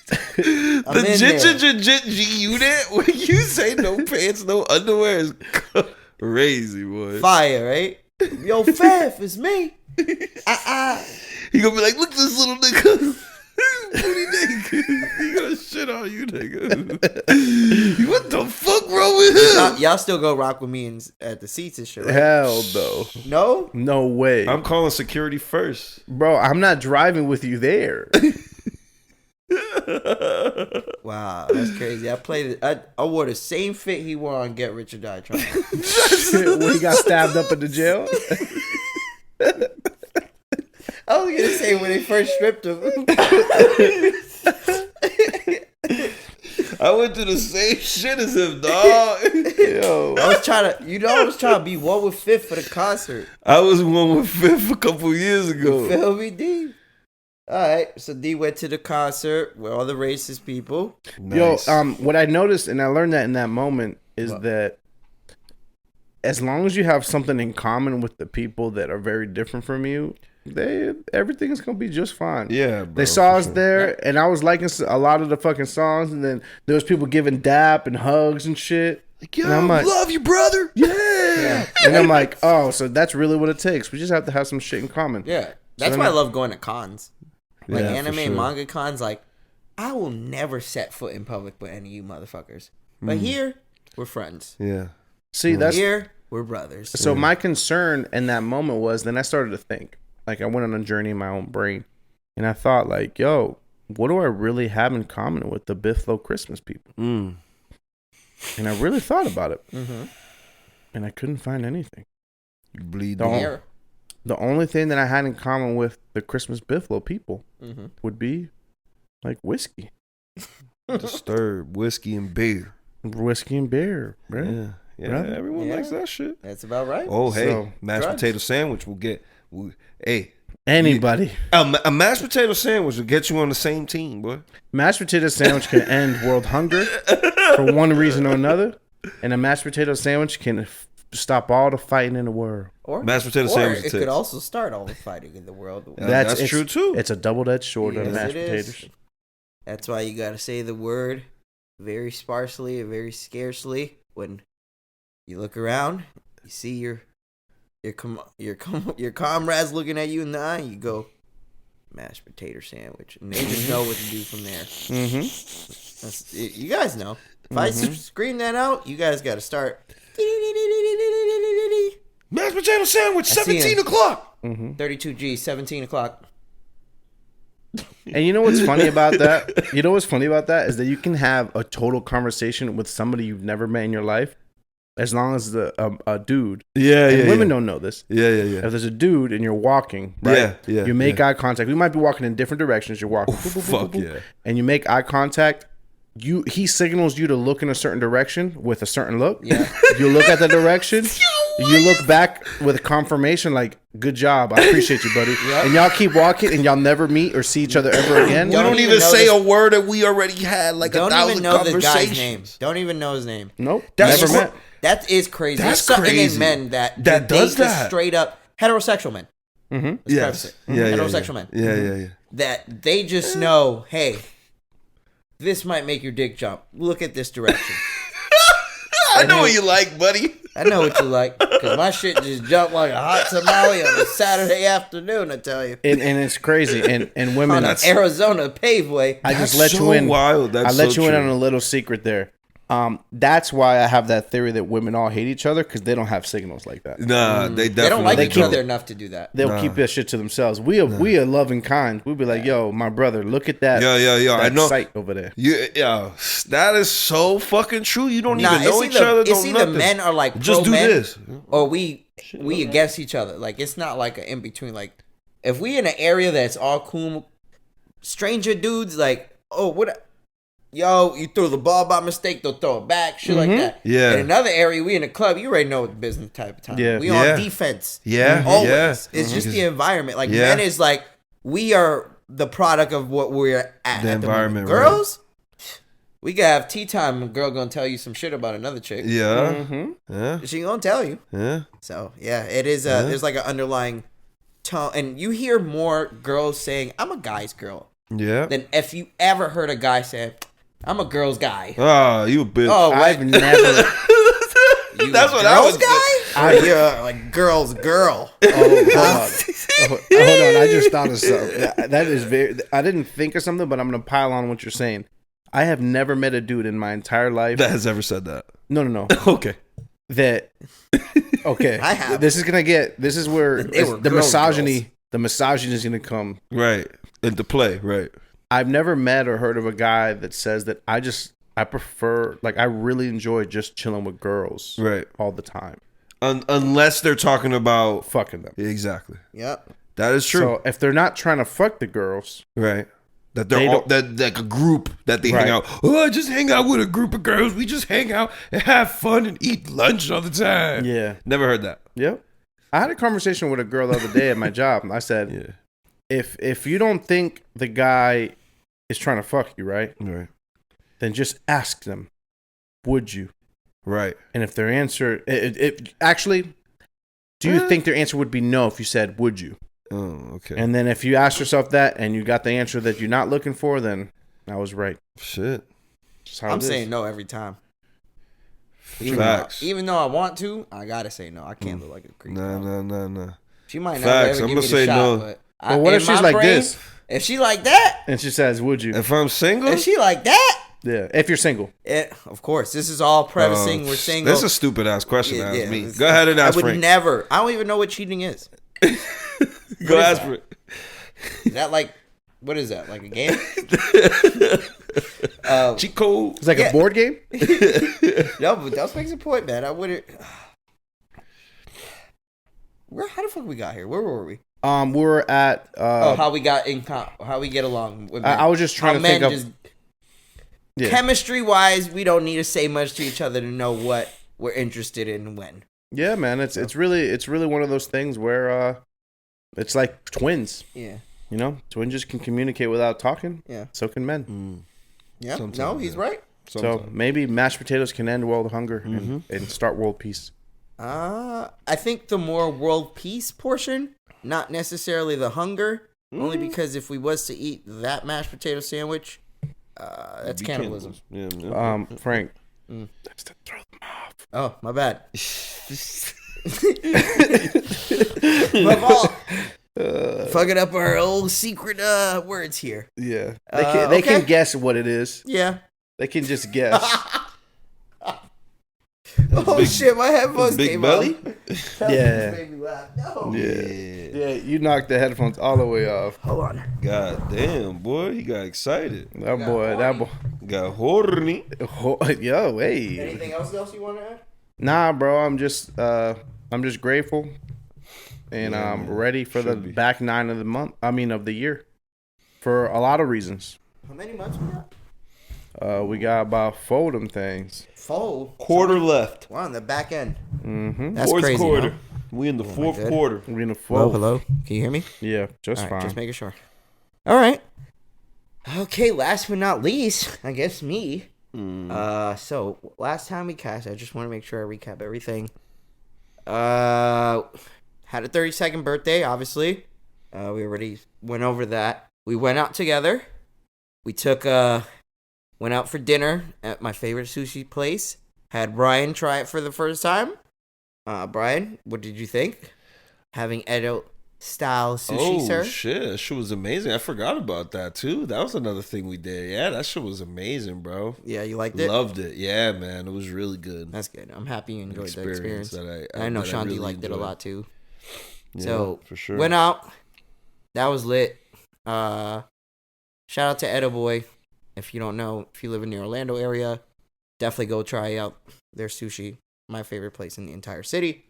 The G Unit. When you say no pants, no underwear is crazy, boy. Fire, right? Yo, Faf, it's me. He gonna be like, look at this little nigga. Booty nigga. He gonna shit on you, nigga. What the fuck wrong with him? Y'all still go rock with me at the seats and shit, right? Hell no. No? No way. I'm calling security first. Bro, I'm not driving with you there. Wow, that's crazy. I played it. I wore the same fit he wore on Get Rich or Die Trying. When he got stabbed up in the jail. I was gonna say when they first stripped him. I went through the same shit as him, dog. Yo, I was trying to be one with Fifth for the concert. I was one with Fifth a couple years ago. You feel me, D? All right, so D went to the concert with all the racist people. Nice. Yo, what I noticed, and I learned that in that moment, is that as long as you have something in common with the people that are very different from you, everything is gonna be just fine. Yeah, bro, they saw us there, and I was liking a lot of the fucking songs, and then there was people giving dap and hugs and shit. Like, yo, and I'm like, love you, brother. Yeah. And I'm like, oh, so that's really what it takes. We just have to have some shit in common. Yeah, that's why I love going to cons. Like anime and manga cons, like I will never set foot in public with any of you motherfuckers. But here, we're friends. Yeah. See, that's here, we're brothers. So my concern in that moment was, then I started to think. Like I went on a journey in my own brain, and I thought, like, yo, what do I really have in common with the Bifflo Christmas people? And I really thought about it, and I couldn't find anything. You bleed the air. The only thing that I had in common with the Christmas Bifflo people would be like whiskey. Disturbed whiskey and beer. Whiskey and beer, right? Yeah. Yeah, Really? everyone likes that shit. That's about right. Oh, hey, So, mashed drugs. potato sandwich will get. Hey, Anybody. a mashed potato sandwich will get you on the same team, boy. Mashed potato sandwich can end world hunger for one reason or another, and a mashed potato sandwich can stop all the fighting in the world. Or Mashed potato or sandwich it tits. could also start all the fighting in the world. That's it's- true, too. It's a double-edged sword on Yes, mashed it is. potatoes. That's why you gotta say the word very sparsely and very scarcely. When you look around, you see your comrades looking at you in the eye. You go mashed potato sandwich, and they just know what to do from there. Mm-hmm. You guys know. If I scream that out, you guys got to start. Mashed potato sandwich, I see 17 him. o'clock. 32G, 17 o'clock. And you know what's funny about that? You know what's funny about that is that you can have a total conversation with somebody you've never met in your life, as long as a dude. Yeah, And women don't know this. Yeah. If there's a dude and you're walking, right? Yeah, You make eye contact. We might be walking in different directions. You're walking. boop, boop, boop, Fuck boop, boop, yeah. And you make eye contact. He signals you to look in a certain direction with a certain look. Yeah. You look at the direction. You look back with confirmation, like, good job. I appreciate you, buddy. Yep. And y'all keep walking and y'all never meet or see each other ever again. We Don't don't even even know say this- a word that we already had like Don't 1,000 even know the guy's conversations. name. Don't even know his name. Nope. That's Never what- met. That is crazy. That's There's something crazy. in men that That does date the that. straight up heterosexual men. Mm-hmm. Let's preface it. Heterosexual men. Yeah. That they just know, hey, this might make your dick jump. Look at this direction. I know what you like, buddy. I know what you like, because my shit just jumped like a hot tamale on a Saturday afternoon, I tell you. And it's crazy. And women, On an Arizona paveway. I just That's let so you in. wild. That's I let so you in true. on a little secret there. That's why I have that theory that women all hate each other, because they don't have signals like that. Nah, they definitely They don't like each keep other it. enough to do that. They'll keep that shit to themselves. We are loving kind. We'll be like, yo, my brother, look at that. Yo, I that know. site over there. That is so fucking true. You don't Nah, even know it's each other. either, it's either men are like just do pro-men, this. or we against each other. Like, it's not like an in between. Like, if we in an area that's all cool, stranger dudes like, oh, what? Yo, you threw the ball by mistake, they'll throw it back, shit like that. Yeah. In another area, we in a club, you already know what the business type of time. Yeah. We Yeah. on defense. Yeah, Always. yeah. It's just the environment. Like, Yeah. men is like, we are the product of what we're at. The at environment, moment. Girls, we can have tea time and a girl gonna tell you some shit about another chick. Yeah. Yeah. She gonna tell you. Yeah. So yeah, it is. There's like an underlying tone, and you hear more girls saying, "I'm a guy's girl," Yeah. than if you ever heard a guy say, "I'm a girl's guy." Ah, you a bitch. Oh, I've what? never. You That's a what I girl's was guy? Or you're like girl's girl. Oh, hold on. Hold on. I just thought of something. That is very. I didn't think of something, but I'm gonna pile on what you're saying. I have never met a dude in my entire life. That has ever said that. No. Okay. That. Okay. I have. This is gonna get. This is where They were the girls, misogyny. girls. The misogyny is gonna come. Right. Into play. Right. I've never met or heard of a guy that says that I prefer, like, I really enjoy just chilling with girls Right. all the time. Unless they're talking about. Fucking them. Exactly. Yep. That is true. So if they're not trying to fuck the girls, Right. That They they're all, don't- that like a group that they Right. hang out. Oh, I just hang out with a group of girls. We just hang out and have fun and eat lunch all the time. yeah. Never heard that. Yep. I had a conversation with a girl the other day at my job. I said, Yeah. if you don't think the guy is trying to fuck you, right, Right. then just ask them, would you? Right. And if their answer, actually, do you think their answer would be no if you said, would you? Oh, okay. And then if you ask yourself that and you got the answer that you're not looking for, then I was right. Shit. Just how I'm it is. saying no every time. Facts. Even though I want to, I gotta say no. I can't look like a creep. No. She might Facts. never ever I'm give me gonna the say shot, no. but Well, what in if she's my like brain, this? If she like that, And she says, would you? If I'm single, if she like that, Yeah. If you're single. of course, this is all prefacing. We're single. That's a stupid ass question to ask me. it's- Go ahead and ask I would Frank. never. I don't even know what cheating is. Go is ask that? Frank. Is that like, what is that? Like a game? Cheat code. It's like Yeah. a board game? No, but that makes a point, man. I wouldn't. How the fuck we got here? Where were we? We're at How we got how we get along with men. I was just trying How to think men of just yeah. chemistry wise, we don't need to say much to each other to know what we're interested in when. Yeah, man. It's really one of those things where it's like twins. Yeah. You know, twins just can communicate without talking. Yeah. So can men. Yeah. Sometimes, No, he's right. So maybe mashed potatoes can end world hunger and start world peace. I think the more world peace portion, not necessarily the hunger, only because if we was to eat that mashed potato sandwich, that's cannibalism. Yeah. Frank, that's to throw them off. Oh, my bad. My fault. Fucking up our old secret words here. Yeah, they can guess what it is. Yeah. They can just guess. Shit, my headphones big came belly? off. Yeah. Made me laugh. No. Yeah, you knocked the headphones all the way off. Hold on. God damn, boy, he got excited. That boy. Got horny. Yo, hey. Anything else you want to add? Nah, bro. I'm just grateful, and I'm ready for the back 9 of the month. Of the year, for a lot of reasons. How many months we got? We got about 4 of them things. 4 Quarter left. We're on the back end. Mm-hmm. That's Fourth crazy. quarter. Huh? We in the fourth quarter. We're in the 4th. Hello. Can you hear me? Yeah, just All right, fine. just making sure. All right. Okay, last but not least, I guess me. So last time we cast, I just want to make sure I recap everything. Had a 32nd birthday, obviously. We already went over that. We went out together. We went out for dinner at my favorite sushi place. Had Bryan try it for the first time. Bryan, what did you think? Having Edo style sushi, sir? Oh, shit. That shit was amazing. I forgot about that, too. That was another thing we did. Yeah, that shit was amazing, bro. Yeah, you liked it? Loved it. Yeah, man. It was really good. That's good. I'm happy you enjoyed the experience. That I know that Shanti really liked it a enjoyed. lot, too. Yeah, So, for sure. went out. That was lit. Shout out to Edo Boy. If you don't know, if you live in the Orlando area, definitely go try out their sushi. My favorite place in the entire city.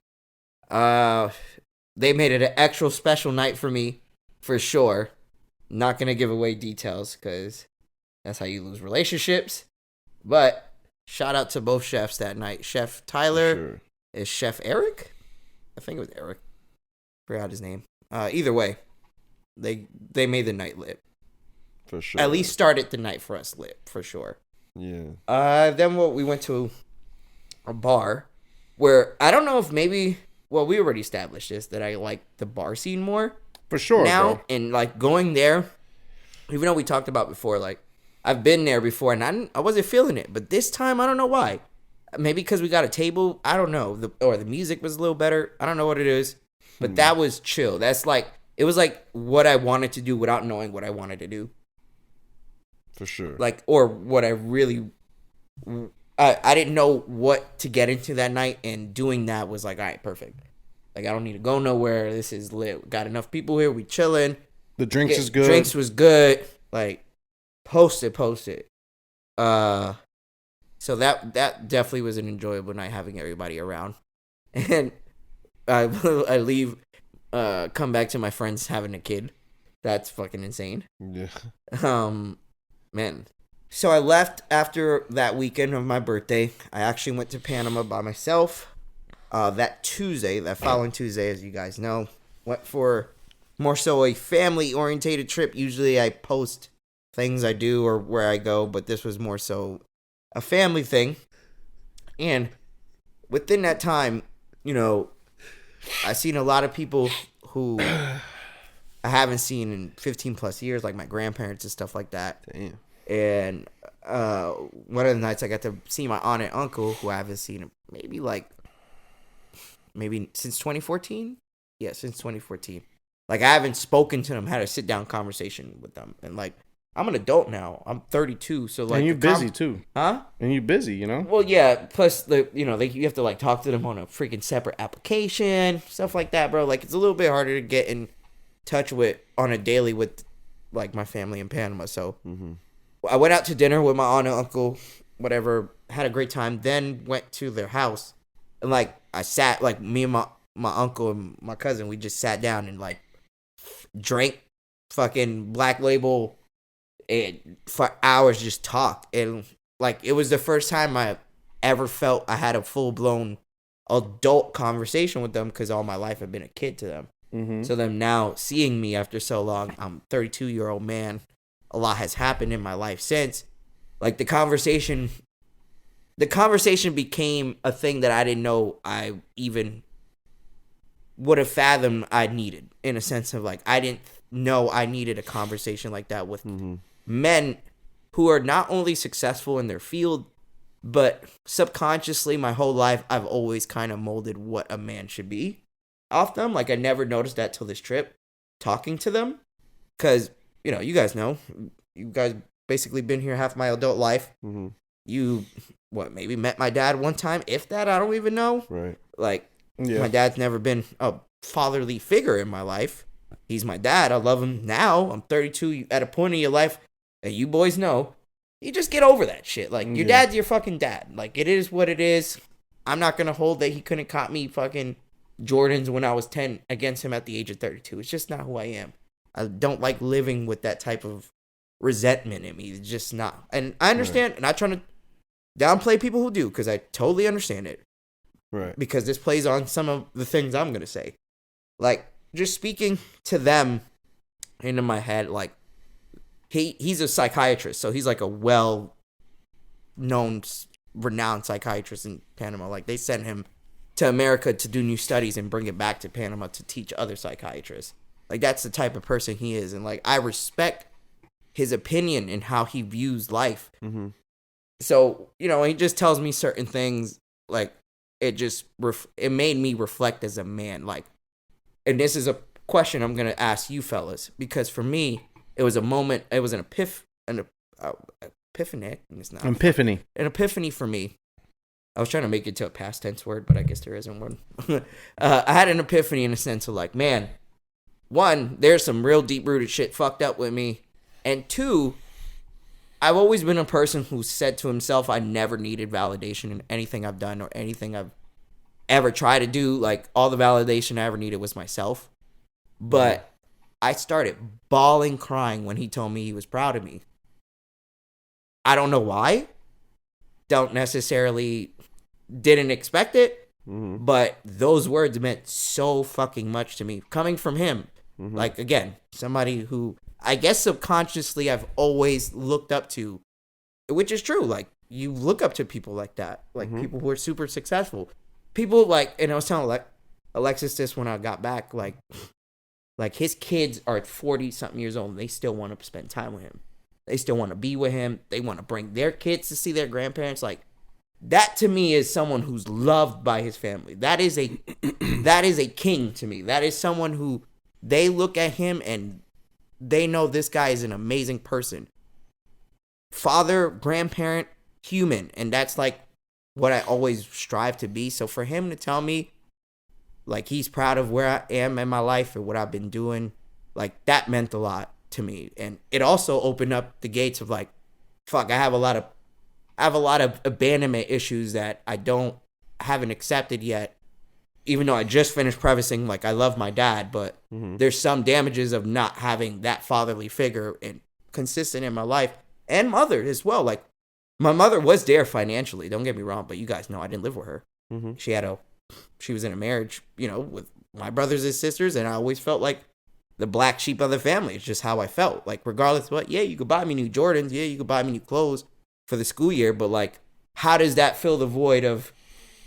They made it an extra special night for me, for sure. Not going to give away details because that's how you lose relationships. But shout out to both chefs that night. Chef Tyler is Chef Eric. I think it was Eric. Forgot his name. Either way, they made the night lit. For sure. At least started the night for us lit, for sure. Yeah. Then we went to a bar where I don't know if maybe, well, we already established this, that I like the bar scene more. For sure, now, bro. and like going there, even though we talked about before, like I've been there before and I wasn't feeling it, but this time I don't know why. Maybe because we got a table, I don't know, or the music was a little better. I don't know what it is, but that was chill. That's like, it was like what I wanted to do without knowing what I wanted to do. For sure. Like, or what I really, I didn't know what to get into that night, and doing that was like, all right, perfect. Like, I don't need to go nowhere. This is lit. Got enough people here. We chilling. The drinks is good. Drinks was good. Like, post it. So that definitely was an enjoyable night, having everybody around. And I leave, come back to my friends having a kid. That's fucking insane. Yeah. Man. So I left after that weekend of my birthday. I actually went to Panama by myself. That following Tuesday, as you guys know, went for more so a family-orientated trip. Usually I post things I do or where I go, but this was more so a family thing. And within that time, you know, I've seen a lot of people who I haven't seen in 15 plus years, like my grandparents and stuff like that. Damn. And one of the nights I got to see my aunt and uncle, who I haven't seen maybe since 2014. Yeah, since 2014. Like, I haven't spoken to them, had a sit down conversation with them, and like, I'm an adult now. I'm 32, so like, and you're busy too, huh? And you're busy, you know. Well, yeah. Plus, you have to like talk to them on a freaking separate application, stuff like that, bro. Like, it's a little bit harder to get in touch with on a daily with like my family in Panama. So I went out to dinner with my aunt and uncle, whatever. Had a great time. Then went to their house, and like I sat, like me and my uncle and my cousin, we just sat down and like drank fucking Black Label and for hours just talked. And like, it was the first time I ever felt I had a full-blown adult conversation with them because all my life I've been a kid to them. Mm-hmm. So them now seeing me after so long, I'm a 32-year-old man. A lot has happened in my life since. Like the conversation became a thing that I didn't know I even would have fathomed I needed, in a sense of like, I didn't know I needed a conversation like that with men who are not only successful in their field, but subconsciously my whole life I've always kind of molded what a man should be off them. Like I never noticed that till this trip talking to them, because you guys know, you guys basically been here half my adult life. You maybe met my dad one time, if that, I don't even know. Right. Like my dad's never been a fatherly figure in my life. He's my dad. I love him now. I'm 32. At a point in your life that you boys know, you just get over that shit. Like, your dad's your fucking dad. Like, it is what it is. I'm not going to hold that he couldn't cop me fucking Jordans when I was 10 against him at the age of 32. It's just not who I am. I don't like living with that type of resentment in me. It's just not. And I understand. And I'm not trying to downplay people who do, because I totally understand it. Right. Because this plays on some of the things I'm going to say. Like, just speaking to them into my head, like, he's a psychiatrist, so he's like a well-known, renowned psychiatrist in Panama. Like, they sent him to America to do new studies and bring it back to Panama to teach other psychiatrists. Like, that's the type of person he is. And, like, I respect his opinion and how he views life. Mm-hmm. So, he just tells me certain things, like, it just, it made me reflect as a man, like, and this is a question I'm going to ask you fellas, because for me, it was a moment, it was an epiphany. It's not. Epiphany. An epiphany for me. I was trying to make it to a past tense word, but I guess there isn't one. I had an epiphany in a sense of like, man, one, there's some real deep-rooted shit fucked up with me. And two, I've always been a person who said to himself I never needed validation in anything I've done or anything I've ever tried to do. Like, all the validation I ever needed was myself. But I started bawling, crying when he told me he was proud of me. I don't know why. Didn't expect it. Mm-hmm. But those words meant so fucking much to me. Coming from him. Mm-hmm. Like, again, somebody who I guess subconsciously I've always looked up to. Which is true. Like, you look up to people like that. Like, people who are super successful. People like, and I was telling like Alexis this when I got back, like his kids are 40-something years old and they still want to spend time with him. They still want to be with him. They want to bring their kids to see their grandparents. Like, that to me is someone who's loved by his family. That is a king to me. That is someone who they look at him and they know this guy is an amazing person. Father, grandparent, human. And that's like what I always strive to be. So for him to tell me, like, he's proud of where I am in my life and what I've been doing, like, that meant a lot to me. And it also opened up the gates of, like, fuck, I have a lot of abandonment issues that haven't accepted yet. Even though I just finished prefacing, like, I love my dad, but there's some damages of not having that fatherly figure and consistent in my life. And mother as well. Like, my mother was there financially, don't get me wrong, but you guys know I didn't live with her. Mm-hmm. She was in a marriage, with my brothers and sisters, and I always felt like the black sheep of the family. It's just how I felt. Like, regardless of what, yeah, you could buy me new Jordans, yeah, you could buy me new clothes for the school year, but, like, how does that fill the void of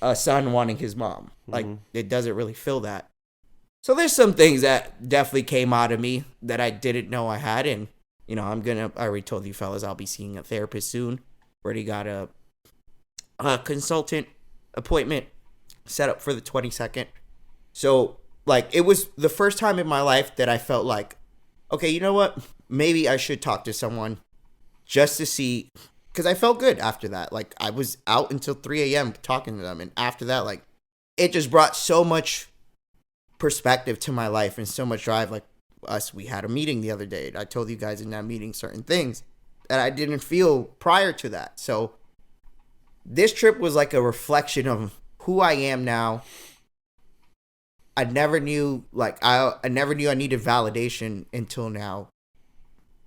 a son wanting his mom? Like, it doesn't really fill that. So there's some things that definitely came out of me that I didn't know I had, and, I already told you fellas, I'll be seeing a therapist soon. Already got a consultant appointment set up for the 22nd. So, like, it was the first time in my life that I felt like, okay, you know what? Maybe I should talk to someone just to see, because I felt good after that. Like, I was out until 3 a.m. talking to them. And after that, like, it just brought so much perspective to my life and so much drive. Like, we had a meeting the other day. I told you guys in that meeting certain things that I didn't feel prior to that. So this trip was like a reflection of who I am now. I never knew I needed validation until now.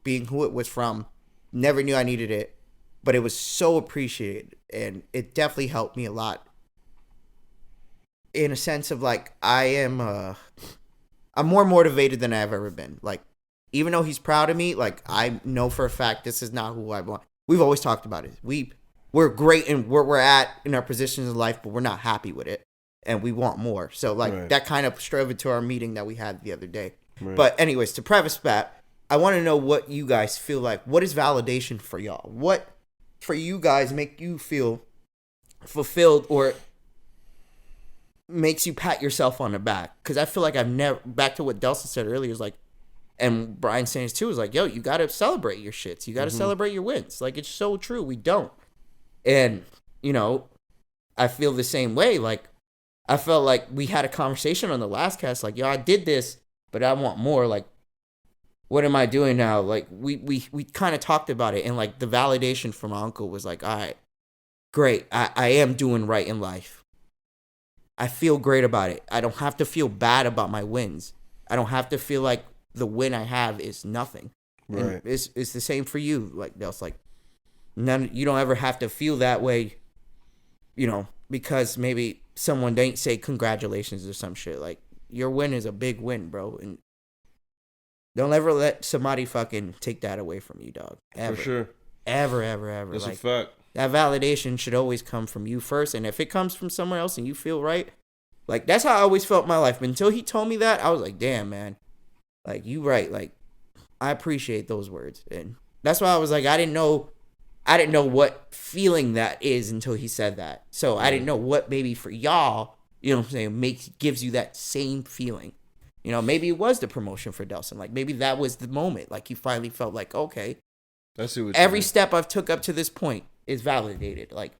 Being who it was from, never knew I needed it. but it was so appreciated, and it definitely helped me a lot. In a sense of like, I'm more motivated than I've ever been. Like, even though he's proud of me, like I know for a fact this is not who I want. We've always talked about it. We're great in where we're at in our positions in life, but we're not happy with it, and we want more. So like that kind of strove into our meeting that we had the other day. Right. But anyways, to preface that, I want to know what you guys feel like. What is validation for y'all? What for you guys make you feel fulfilled or makes you pat yourself on the back? Because I feel like I've never, back to what Delson said earlier, is like, and Bryan saying this too, is like, yo, you got to celebrate your shits. You got to celebrate your wins. Like, it's so true. We don't. And, you know, I feel the same way. Like, I felt like we had a conversation on the last cast, like, yo, I did this, but I want more. Like, what am I doing now? Like, we kind of talked about it, and like the validation from my uncle was like, all right, great. I am doing right in life. I feel great about it. I don't have to feel bad about my wins. I don't have to feel like the win I have is nothing. Right. And it's the same for you. Like, that's like, you don't ever have to feel that way, you know, because maybe someone didn't say congratulations or some shit. Like, your win is a big win, bro. And don't ever let somebody fucking take that away from you, dog. Ever. For sure. Ever. That's like, a fact. That validation should always come from you first. And if it comes from somewhere else and you feel right, like, that's how I always felt in my life. But until he told me that, I was like, damn, man. Like, you right. Like, I appreciate those words. And that's why I was like, I didn't know what feeling that is until he said that. So I didn't know what maybe for y'all, you know what I'm saying, gives you that same feeling. You know, maybe it was the promotion for Delson. Like, maybe that was the moment. Like, you finally felt like, okay, every step I've took up to this point is validated. Like,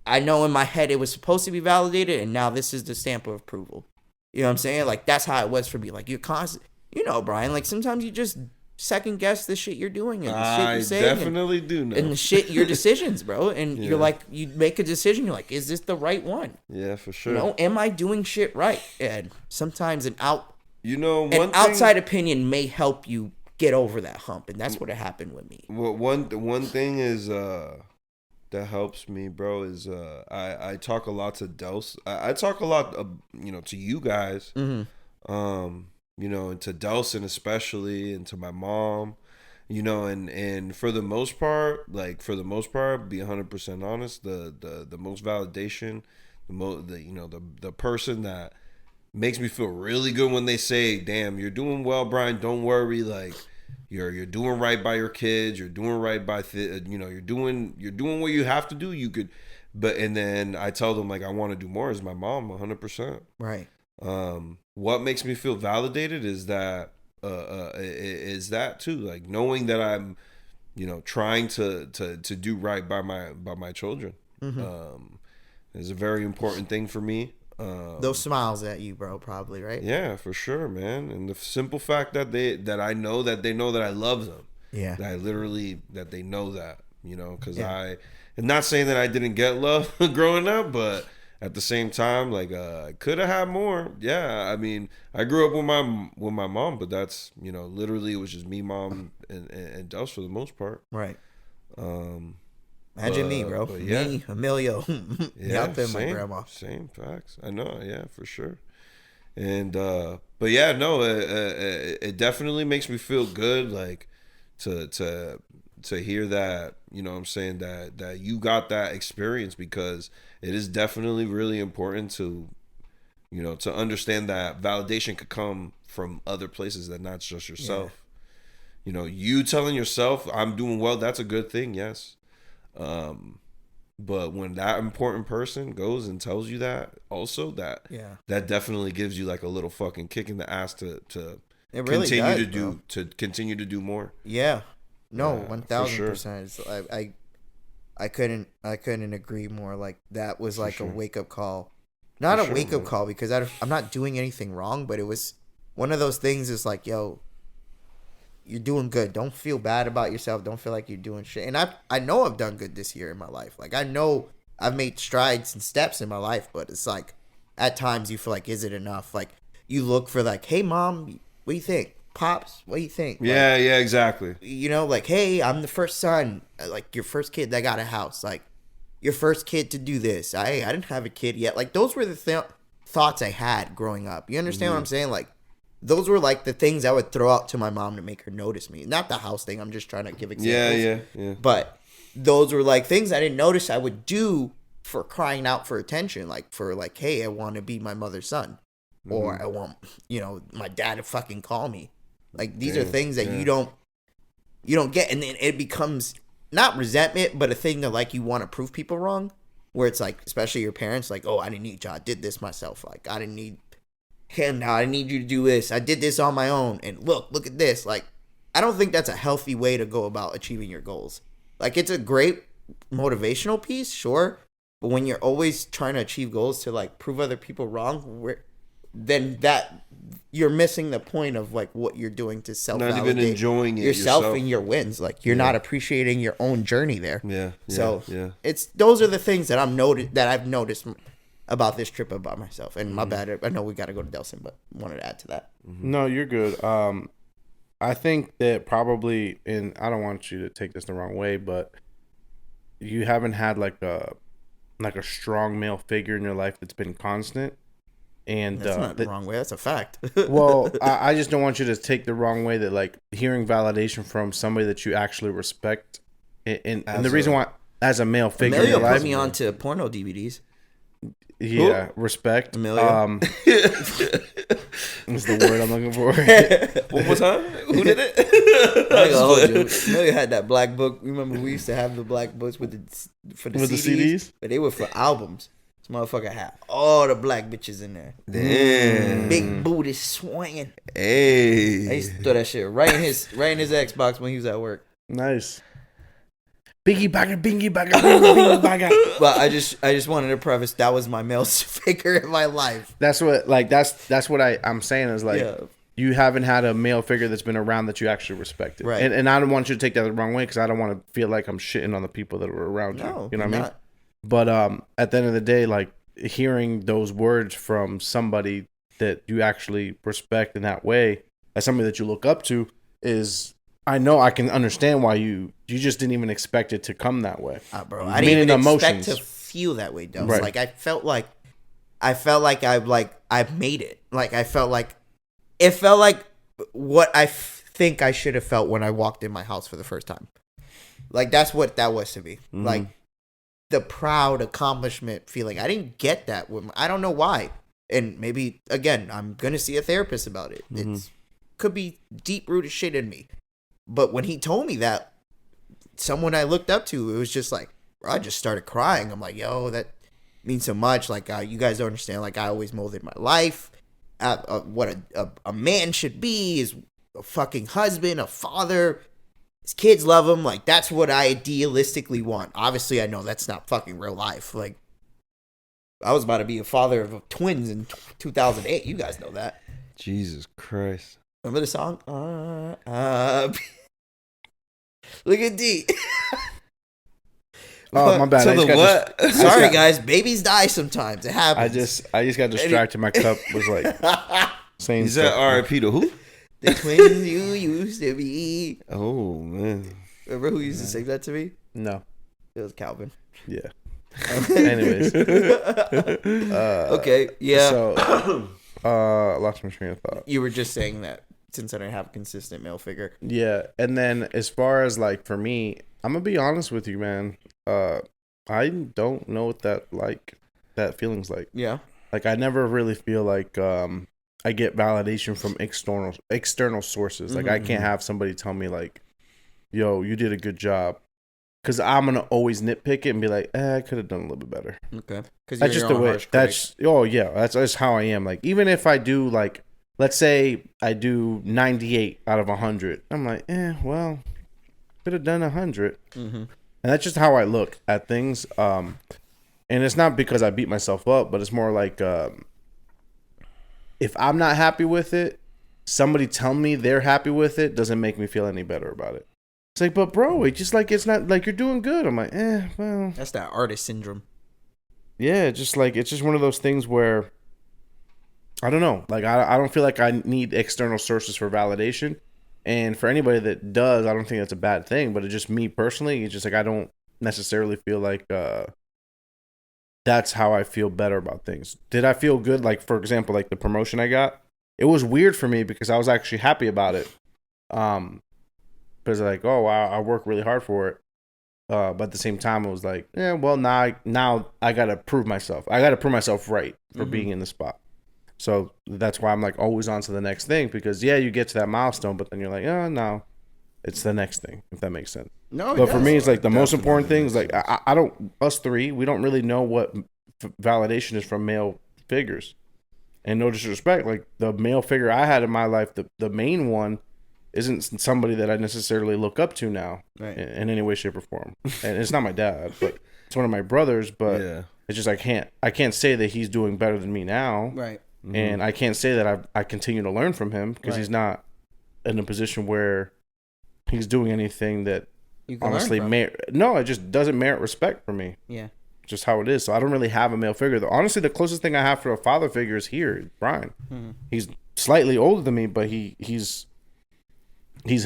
I know in my head it was supposed to be validated, and now this is the stamp of approval. You know what I'm saying? Like, that's how it was for me. Like, you're constant, you know, Bryan, like, sometimes you just second guess the shit you're doing and the shit you're saying. I definitely do know. And the shit, your decisions, bro. And you're like, you make a decision, you're like, is this the right one? Yeah, for sure. You know, am I doing shit right? And sometimes an outside opinion may help you get over that hump, and that's what happened with me. Well, one thing is that helps me, bro, is I talk a lot to Delson. I talk a lot, you know, to you guys, you know, and to Delson especially, and to my mom, you know, and for the most part, be 100% honest, the most validation, the person that makes me feel really good when they say, damn, you're doing well, Bryan, don't worry, like, you're doing right by your kids, you're doing right by you know, you're doing what you have to do. You could, and then I tell them, like, I want to do more, is my mom. 100%. Right. What makes me feel validated is that too, like, knowing that I'm, you know, trying to do right by my children. Is a very important thing for me. Those smiles at you, bro, probably, right? Yeah, for sure, man. And the simple fact that I know that they know that I love them. Yeah. That they know that, you know, because I'm not saying that I didn't get love growing up, but at the same time, like, I could have had more. Yeah, I mean, I grew up with my mom, but that's, you know, literally it was just me, mom, and Dels for the most part. Right. Imagine me, bro. Me, Emilio. Yeah, there, my grandma. Same facts. I know. Yeah, for sure. And but yeah, no, it definitely makes me feel good, like, to hear that, you know what I'm saying, that you got that experience, because it is definitely really important to, you know, to understand that validation could come from other places, that not just yourself. Yeah. You know, you telling yourself I'm doing well, that's a good thing, yes. But when that important person goes and tells you that, also, that definitely gives you, like, a little fucking kick in the ass to it really continue to do more. Yeah. No, 1,000%. I couldn't agree more. Like, that was like a wake up call. Not a wake up call, because I'm not doing anything wrong, but it was one of those things. Is like, yo, you're doing good. Don't feel bad about yourself. Don't feel like you're doing shit. And I know I've done good this year in my life. Like, I know I've made strides and steps in my life, but it's like, at times you feel like, is it enough? Like, you look for, like, hey, mom, what do you think? Pops, what do you think? Yeah, yeah, exactly. You know, like, hey, I'm the first son, like your first kid that got a house, like your first kid to do this. I didn't have a kid yet. Like those were the thoughts I had growing up. You understand what I'm saying? Like those were like the things I would throw out to my mom to make her notice me. Not the house thing. I'm just trying to give examples. Yeah. But those were like things I didn't notice I would do for crying out for attention. Like for like, hey, I want to be my mother's son. Or I want, you know, my dad to fucking call me. Like these are things that you don't get, and then it becomes not resentment, but a thing that like you want to prove people wrong. Where it's like, especially your parents, like, oh, I didn't need you, I did this myself. Like I didn't need him now. I didn't need you to do this. I did this on my own. And look at this. Like I don't think that's a healthy way to go about achieving your goals. Like it's a great motivational piece, sure, but when you're always trying to achieve goals to like prove other people wrong, then that you're missing the point of like what you're doing to self-validate, not even enjoying it yourself and your wins. Like you're not appreciating your own journey there. So it's those are the things that I've noticed about this trip about myself. And my bad, I know we got to go to Delson, but wanted to add to that. No, you're good. I think that probably, and I don't want you to take this the wrong way, but you haven't had like a strong male figure in your life that's been constant. And that's not the wrong way. That's a fact. Well, I just don't want you to take the wrong way that like hearing validation from somebody that you actually respect, and the reason why as a male figure in your life, put me on to porno DVDs. Yeah, respect. Emilio. What's the word I'm looking for? One more time. Who did it? Emilio had that black book. Remember we used to have the black books with the CDs, but they were for albums. This motherfucker had all the black bitches in there. Damn. Big booty swinging. Hey. I used to throw that shit right in his Xbox when he was at work. Nice. Bingy bagger, bingy bagger, bingy bagger. But I just wanted to preface that was my male figure in my life. That's what I'm saying is like you haven't had a male figure that's been around that you actually respected. Right. And I don't want you to take that the wrong way because I don't want to feel like I'm shitting on the people that were around you. No, you know what I mean? not. But at the end of the day, like hearing those words from somebody that you actually respect in that way, as somebody that you look up to, is I know I can understand why you just didn't even expect it to come that way. Bro, I didn't even expect to feel that way, though. Right. Like I felt like I've made it. Like it felt like what I think I should have felt when I walked in my house for the first time. Like that's what that was to me. Mm-hmm. Like the proud accomplishment feeling. I didn't get that. I don't know why. And maybe, again, I'm going to see a therapist about it. Mm-hmm. It could be deep-rooted shit in me. But when he told me that, someone I looked up to, it was just like, bro, I just started crying. I'm like, yo, that means so much. Like, you guys don't understand. Like, I always molded my life. What a man should be is a fucking husband, a father. His kids love him. Like, that's what I idealistically want. Obviously, I know that's not fucking real life. Like, I was about to be a father of twins in 2008. You guys know that. Jesus Christ. Remember the song? Look at D. Oh, my bad. Sorry, guys. Babies die sometimes. It happens. I just got distracted. My cup was like saying. He said R.I.P. to who? The twins you used to be. Oh, man. Remember who used to sing that to me? No. It was Calvin. Yeah. Anyways. Okay. Yeah. So, I lost my train of thought. You were just saying that since I don't have a consistent male figure. Yeah. And then as far as like for me, I'm going to be honest with you, man. I don't know what that feeling's like. Yeah. Like I never really feel like I get validation from external sources. Like I can't have somebody tell me like, "Yo, you did a good job," because I'm gonna always nitpick it and be like, "I could have done a little bit better." Okay, because that's just the way. That's how I am. Like even if I do like, let's say I do 98 out of 100, I'm like, well, could have done 100. Mm-hmm. And that's just how I look at things. And it's not because I beat myself up, but it's more like. If I'm not happy with it, somebody tell me they're happy with it doesn't make me feel any better about it. It's like, but bro, it's just like it's not like you're doing good. I'm like, well. That's that artist syndrome. Yeah, just like it's just one of those things where I don't know. Like, I don't feel like I need external sources for validation. And for anybody that does, I don't think that's a bad thing. But it's just me personally. It's just like I don't necessarily feel like that's how I feel better about things. Did I feel good? Like, for example, like the promotion I got. It was weird for me because I was actually happy about it. Because like, oh wow, I worked really hard for it. But at the same time, it was like, yeah, well, now I gotta prove myself. I gotta prove myself right for being in the spot. So that's why I'm like always on to the next thing, because yeah, you get to that milestone, but then you're like, oh no, it's the next thing, if that makes sense. No, but for me, it's like the most important thing is like I don't, us three, we don't really know what validation is from male figures. And no disrespect, like the male figure I had in my life, the main one isn't somebody that I necessarily look up to now in any way, shape, or form. And it's not my dad, but it's one of my brothers. But it's just I can't say that he's doing better than me now, right? Mm-hmm. And I can't say that I continue to learn from him because he's not in a position where he's doing anything that honestly it just doesn't merit respect for me. Yeah, just how it is. So I don't really have a male figure. Honestly, the closest thing I have for a father figure is here, Bryan. Mm-hmm. He's slightly older than me, but he's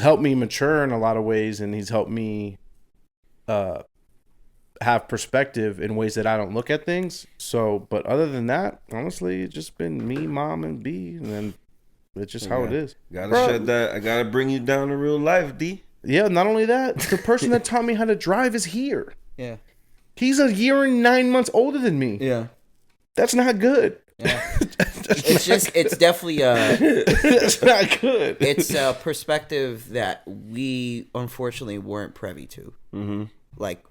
helped me mature in a lot of ways, and he's helped me have perspective in ways that I don't look at things. So, but other than that, honestly, it's just been me, mom, and B, and then it's just how it is. Gotta shed that. I gotta bring you down to real life, D. Yeah, not only that, the person that taught me how to drive is here. Yeah. He's a year and 9 months older than me. Yeah. That's not good. Yeah. It's definitely that's not good. It's a perspective that we unfortunately weren't privy to. Mm-hmm. Like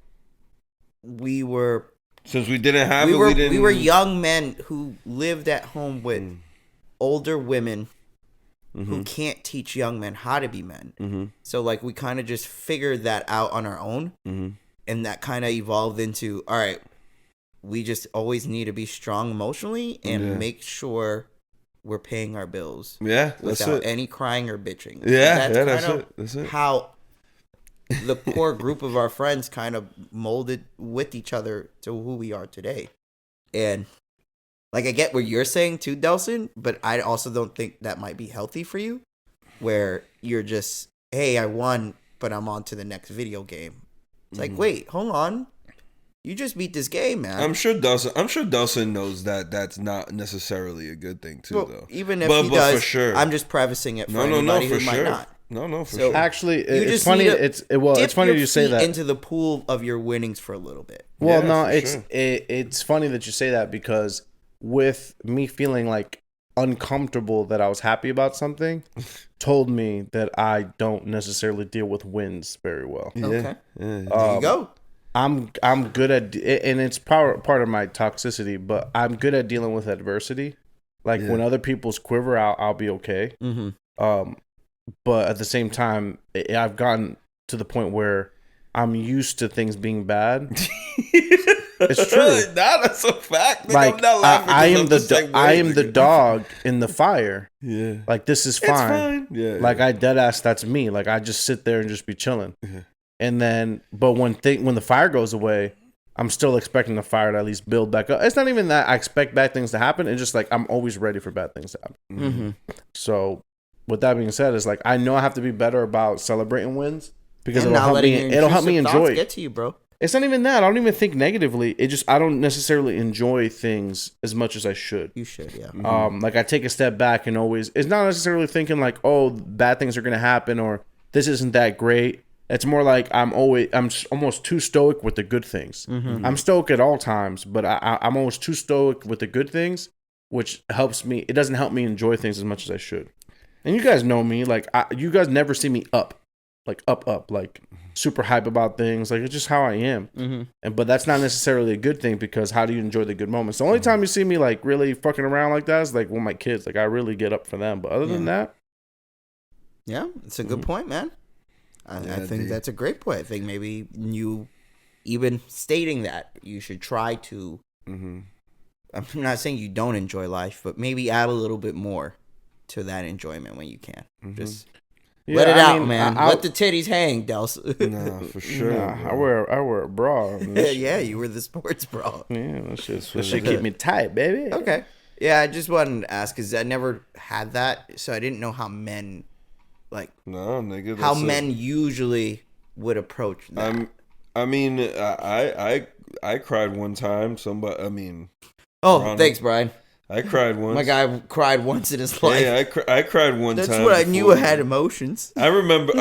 we were, since we didn't have we were young men who lived at home with older women who can't teach young men how to be men. Mm-hmm. So like we kind of just figured that out on our own, and that kind of evolved into, all right, we just always need to be strong emotionally and make sure we're paying our bills. Yeah, that's without any crying or bitching. Yeah, that's it. How the core group of our friends kind of molded with each other to who we are today. And like I get what you're saying too, Delson, but I also don't think that might be healthy for you, where you're just, hey, I won, but I'm on to the next video game. It's like, wait, hold on. You just beat this game, man. I'm sure Delson knows that that's not necessarily a good thing too, though. Even if he does, for sure. I'm just prefacing it for anybody who might not. No, for sure. Actually, it's funny. It's funny you say that. Into the pool of your winnings for a little bit. Well, it's funny that you say that, because with me feeling like uncomfortable that I was happy about something, told me that I don't necessarily deal with wins very well. Yeah. Okay, there you go. I'm good at, and it's part of my toxicity, but I'm good at dealing with adversity. Like when other people's quiver out, I'll be okay. Mm-hmm. But at the same time, I've gotten to the point where I'm used to things being bad. It's true. That's a fact. Like I'm not laughing. I am the dog in the fire. Yeah. Like this is fine. It's fine. Yeah. Like I dead ass. That's me. Like I just sit there and just be chilling. Yeah. And then, but when the fire goes away, I'm still expecting the fire to at least build back up. It's not even that I expect bad things to happen. It's just like I'm always ready for bad things to happen. Mm-hmm. So, with that being said, it's like I know I have to be better about celebrating wins, because it'll help me enjoy it. Get to you, bro. It's not even that. I don't even think negatively. It just, I don't necessarily enjoy things as much as I should. You should, yeah. Mm-hmm. Like I take a step back and always, it's not necessarily thinking like, oh, bad things are gonna happen or this isn't that great. It's more like I'm almost too stoic with the good things. Mm-hmm. I'm stoic at all times, but I'm almost too stoic with the good things, which helps me. It doesn't help me enjoy things as much as I should. And you guys know me, like you guys never see me up, like super hype about things. Like it's just how I am. Mm-hmm. But that's not necessarily a good thing, because how do you enjoy the good moments? The only time you see me like really fucking around like that is like with my kids. Like I really get up for them. But other than that, yeah, it's a good point, man. I think that's a great point. I think maybe you even stating that you should try to. Mm-hmm. I'm not saying you don't enjoy life, but maybe add a little bit more to that enjoyment when you can. Mm-hmm. Just let it out, man. Let the titties hang, Delson. No, for sure. Nah, I wear a bra. Yeah, you wear the sports bra. Yeah, that shit keep me tight, baby. Okay. Yeah, I just wanted to ask because I never had that, so I didn't know how men, like, No, nigga. how men usually would approach that. I mean, I cried one time. Oh, Ronald, thanks, Brian. I cried once. My guy cried once in his life. Yeah, I cried one time. That's what I knew. I had emotions. I remember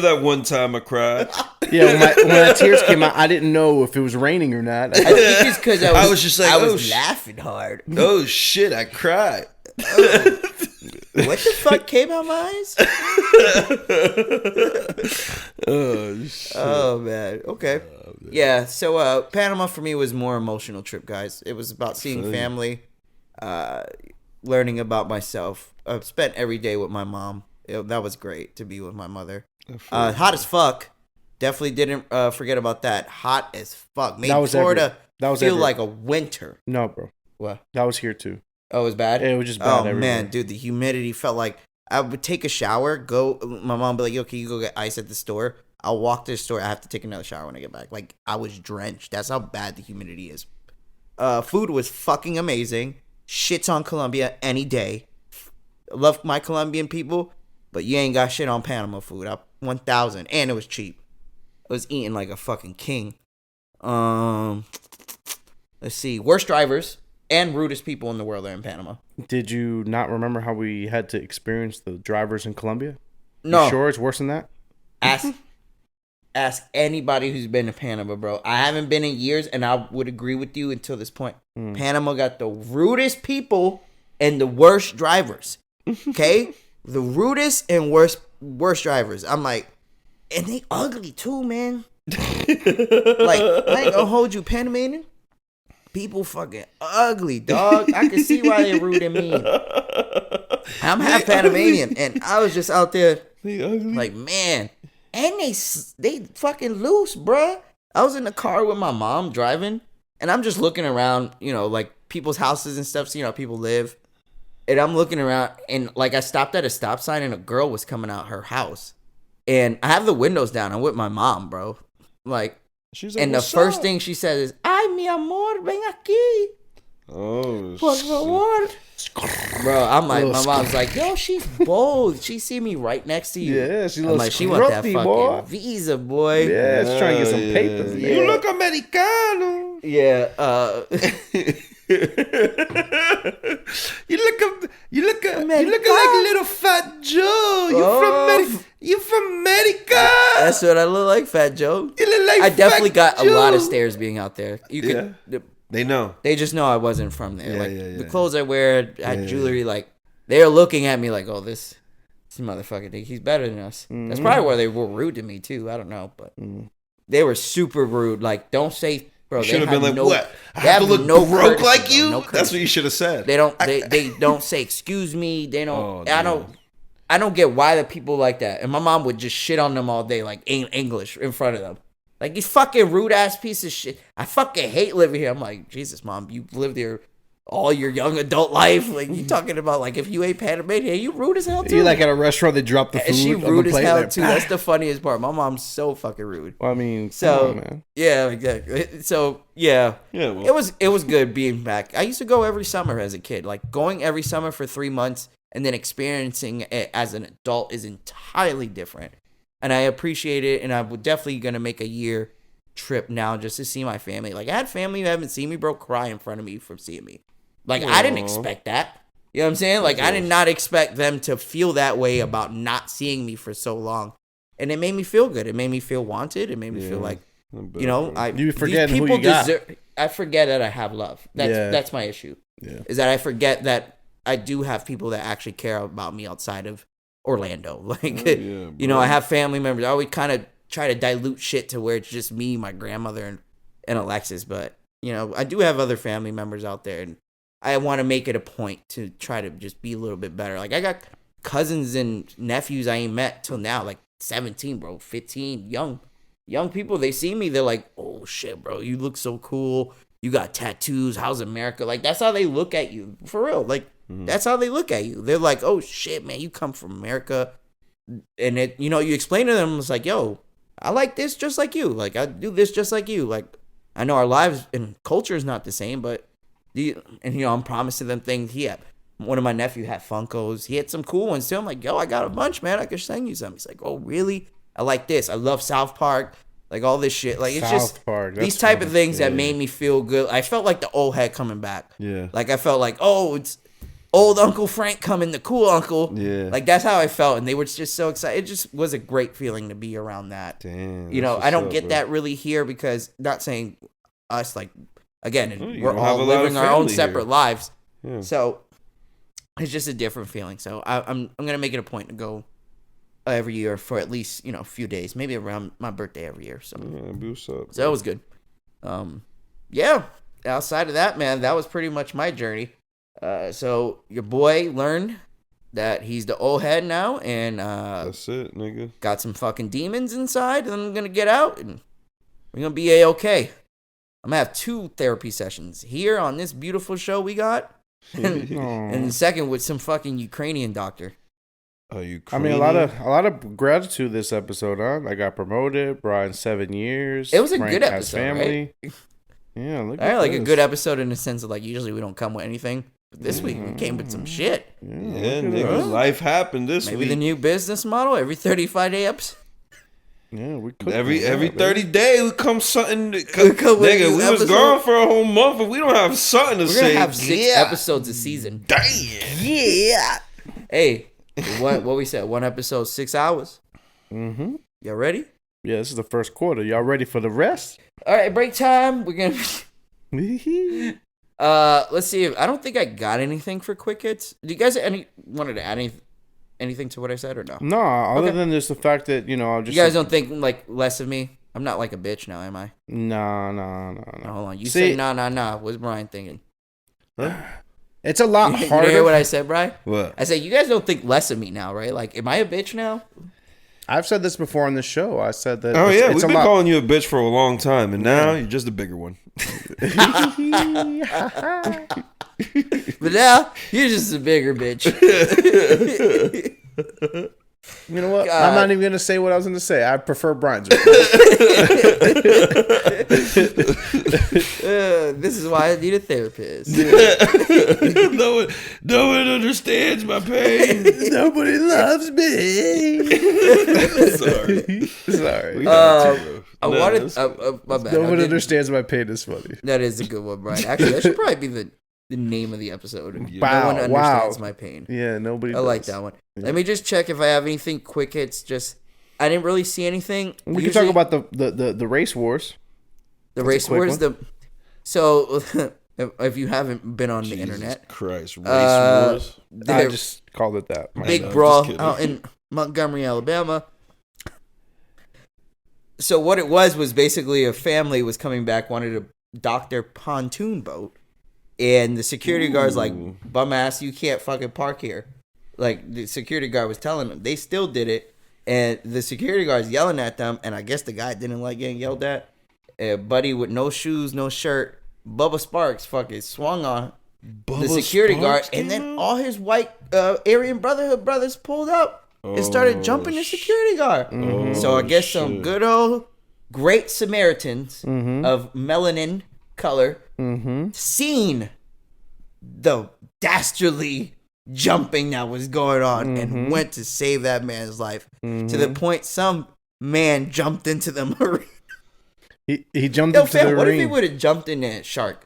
that one time I cried. Yeah, when my tears came out, I didn't know if it was raining or not. I think it's because I was just like, I was laughing hard. Oh shit, I cried. What the fuck came out my eyes? Oh shit. Oh man. Okay. Yeah. So Panama for me was more emotional trip, guys. It was about seeing family, learning about myself. I've spent every day with my mom. That was great to be with my mother. Hot as fuck. Definitely didn't forget about that. Hot as fuck. Made Florida feel like a winter. No, bro. What? That was here too. Oh, it was bad? It was just bad everywhere. Man, dude, the humidity felt like I would take a shower, my mom would be like, yo, can you go get ice at the store? I'll walk to the store. I have to take another shower when I get back. Like, I was drenched. That's how bad the humidity is. Food was fucking amazing. Shits on Colombia any day. Love my Colombian people, but you ain't got shit on Panama food. 1,000. And it was cheap. I was eating like a fucking king. Let's see. Worst drivers and rudest people in the world are in Panama. Did you not remember how we had to experience the drivers in Colombia? No. You sure it's worse than that? Ask anybody who's been to Panama, bro. I haven't been in years, and I would agree with you until this point. Panama got the rudest people and the worst drivers. Okay? The rudest and worst drivers. I'm like, and they ugly too, man. Like, I ain't gonna hold you, Panamanian. People fucking ugly, dog. I can see why they're rude and mean. I'm half Panamanian, and I was just out there like, man. And they fucking loose, bruh. I was in the car with my mom driving, and I'm just looking around, like people's houses and stuff, so people live. And I'm looking around, and like I stopped at a stop sign, and a girl was coming out her house. And I have the windows down. I'm with my mom, bro. Like, she's like, and the first thing she says is, "Ay, mi amor, ven aquí." Oh, por favor. Bro, I'm like, my mom's like, yo, she's bold. She see me right next to you. Yeah, she looks like, she want that fucking boy. visa, boy. Yeah, she's trying to get some papers. Yeah. You look Americano. Yeah. You look like little fat Joe. You from America. That's what I look like, Fat Joe. You look like I definitely got Joe. a lot of stares being out there. You could. Yeah. They know. They just know I wasn't from there. Yeah, the clothes I wear, I had jewelry. Like, they are looking at me like, oh, this motherfucker, he's better than us. That's probably why they were rude to me too. I don't know, but they were super rude. Like, don't say, bro. Should have been like, what? I They have to look no broke courtesy, like bro. you. No That's what you should have said. They don't. They don't say excuse me. They don't. Oh, I don't get why the people like that. And my mom would just shit on them all day, like in English in front of them. Like, you fucking rude ass piece of shit. I fucking hate living here. I'm like, Jesus, mom, you lived here all your young adult life. Like, you talking about, like, if you ain't Panamanian, you rude as hell too. You like at a restaurant, they drop the food. And she on rude the as plate, hell like, too. That's the funniest part. My mom's so fucking rude. Well, I mean, so come on, man. Yeah, exactly. So yeah, well. it was good being back. I used to go every summer as a kid. Like, going every summer for 3 months and then experiencing it as an adult is entirely different. And I appreciate it. And I'm definitely gonna make a year trip now just to see my family. Like, I had family who haven't seen me, bro, cry in front of me from seeing me. Like, I didn't expect that. You know what I'm saying? Like, I did not expect them to feel that way about not seeing me for so long. And it made me feel good. It made me feel wanted. It made me feel like, you forget who you got. I forget that I have love. That's my issue. Yeah. Is that I forget that I do have people that actually care about me outside of Orlando. Like, I have family members. I always kind of try to dilute shit to where it's just me, my grandmother, and Alexis. But, I do have other family members out there, and I want to make it a point to try to just be a little bit better. Like, I got cousins and nephews I ain't met till now, like 17, bro, 15, young people. They see me, they're like, oh shit, bro, you look so cool. You got tattoos. How's America? Like, that's how they look at you, for real. Like, that's how they look at you. They're like, oh shit, man, you come from America. And it, you explain to them, it's like, yo, I like this just like you. Like, I do this just like you. Like, I know our lives and culture is not the same, but And I'm promising them things. One of my nephew had Funkos. He had some cool ones too. I'm like, yo, I got a bunch, man. I could send you some. He's like, oh, really? I like this. I love South Park. Like all this shit. Like it's South Park, these type of things that made me feel good. I felt like the old head coming back. Yeah. Like I felt like, oh, it's old Uncle Frank coming, the cool uncle. Yeah. Like that's how I felt, and they were just so excited. It just was a great feeling to be around that. Damn. I don't get that really here because not saying us like again, You we're don't have all a lot of living our own family separate here. lives. Yeah. So it's just a different feeling. So I'm gonna make it a point to go every year for at least a few days, maybe around my birthday every year. So What's up? so that was good. Yeah. Outside of that, man, that was pretty much my journey. So your boy learned that he's the old head now, and That's it, nigga. got some fucking demons inside, and I'm gonna get out, and we're gonna be a-okay. I'm gonna have 2 therapy sessions here on this beautiful show we got, and the second with some fucking Ukrainian doctor. Are you I mean, a lot of gratitude this episode, huh? I got promoted. Brian 7 years. It was a Frank good has episode, right? Yeah, look I had at like a this. good episode in the sense of like usually we don't come with anything, but this week we came with some shit. Yeah, look at nigga. this. Life happened this Maybe week. the new business model every 35-day episode. Yeah, we cooked Every it, yeah, 30 baby. days we come something. come with a Nigga, new we was episode. gone for a whole month, and we don't have something to We're say. gonna have 6 episodes a season. Damn. Yeah. Hey, what we said? 1 episode, 6 hours. Mm-hmm. Y'all ready? Yeah, this is the first quarter. Y'all ready for the rest? All right, break time. We're gonna. Let's see. I don't think I got anything for quick hits. Do you guys wanted to add anything to what I said or no? No, other Okay. than just the fact that I'll just. You guys don't think like less of me? I'm not like a bitch now, am I? No. No, hold on. You See- said nah. What's Brian thinking? It's a lot You hear harder. what I said, Brian? What? I said you guys don't think less of me now, right? Like, am I a bitch now? I've said this before on the show. I said that. Oh yeah, it's we've a been lot. calling you a bitch for a long time, and now you're just a bigger one. But now you're just a bigger bitch. You know what? God. I'm not even gonna say what I was gonna say. I prefer Brian's. This is why I need a therapist. no one understands my pain. Nobody loves me. Sorry. Sorry. I wanted. My bad. No I one didn't- understands my pain is funny. That is a good one, Brian. Actually, that should probably be the name of the episode. Wow, No one understands wow. my pain. Yeah, nobody. I like does. that one. Let me just check if I have anything quick hits. I didn't really see anything. We Usually, can talk about the race wars. the race quick wars. So, if you haven't been on the internet, Christ, race wars. I there- just called it that. big just brawl kidding. out in Montgomery, Alabama. So what it was basically a family was coming back, wanted to dock their pontoon boat, and the security guard's like, "Bum ass, you can't fucking park here." Like the security guard was telling them, they still did it, and the security guard's yelling at them, and I guess the guy didn't like getting yelled at. A buddy with no shoes, no shirt, Bubba Sparks, fucking swung on the security guard, and then all his white Aryan Brotherhood brothers pulled up and started jumping the security guard. So I guess some good old great Samaritans of melanin color seen the dastardly jumping that was going on and went to save that man's life to the point some man jumped into the marine. He jumped Yo, into fam, the what if he ring. would have jumped in that shark?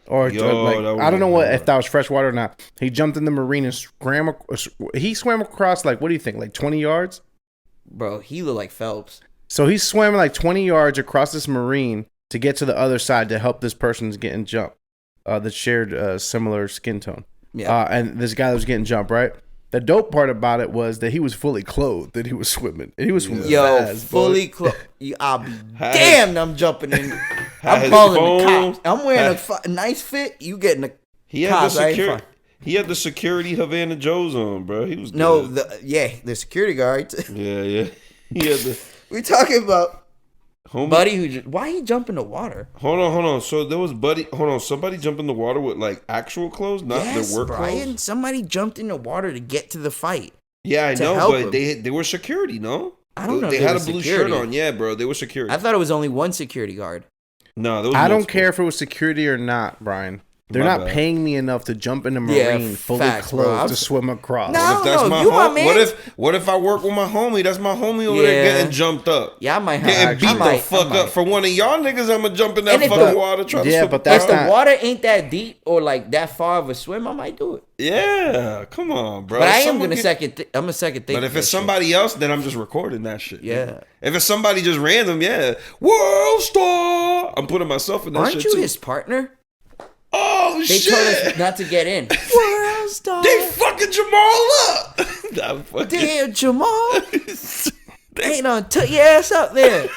Or Yo, that like, would've I don't know been what hard. if that was fresh water or not. He jumped in the marine and he swam across like, what do you think, like 20 yards? Bro, he looked like Phelps. So he swam like 20 yards across this marine to get to the other side to help this person's getting jumped that shared similar skin tone. Yeah. And this guy that was getting jumped, right? The dope part about it was that he was fully clothed, that he was swimming. And he was swimming Yo, fast, fully boy. clothed. I'll be Had damned I'm jumping in. I'm his calling the phone. cops. I'm wearing a nice fit. You getting the He had the cops. I ain't security. fine. He had the security Havana Joe's on, bro. He was good. No, the security guard. Yeah. He had the We talking about homie. buddy why he jump in the water? Hold on. So there was buddy. Hold on. Somebody jumped in the water with like actual clothes, not Yes, their work Brian. clothes. Somebody jumped in the water to get to the fight. Yeah, I to know, help but him. they were security. No, I don't know if They they had were a blue security. shirt on. Yeah, bro. They were security. I thought it was only one security guard. No, there was I don't multiple. care if it was security or not, Brian. They're My not bad. paying me enough to jump in the marine fully facts, bro. clothed to swim across. No. What if that's No, my you my home? man. What if I work with my homie? That's my homie over there Yeah. getting jumped up. Yeah, I might have. Getting I beat might- the fuck I might. up for one of y'all niggas. I'ma jump in that And if fucking the- water trying to Yeah, swim. but that's If the not- water ain't that deep or like that far of a swim, I might do it. Yeah, come on, bro. But I am Someone gonna get- I'm a second think. But if it's somebody else, then I'm just recording that shit. Yeah. If it's somebody just random, yeah. World star. I'm putting myself in that aren't shit you too. his partner? Oh They shit. told us not to get in. World star. They fucking Jamal up. Nah, fucking, Damn, Jamal. Ain't on took your ass up there.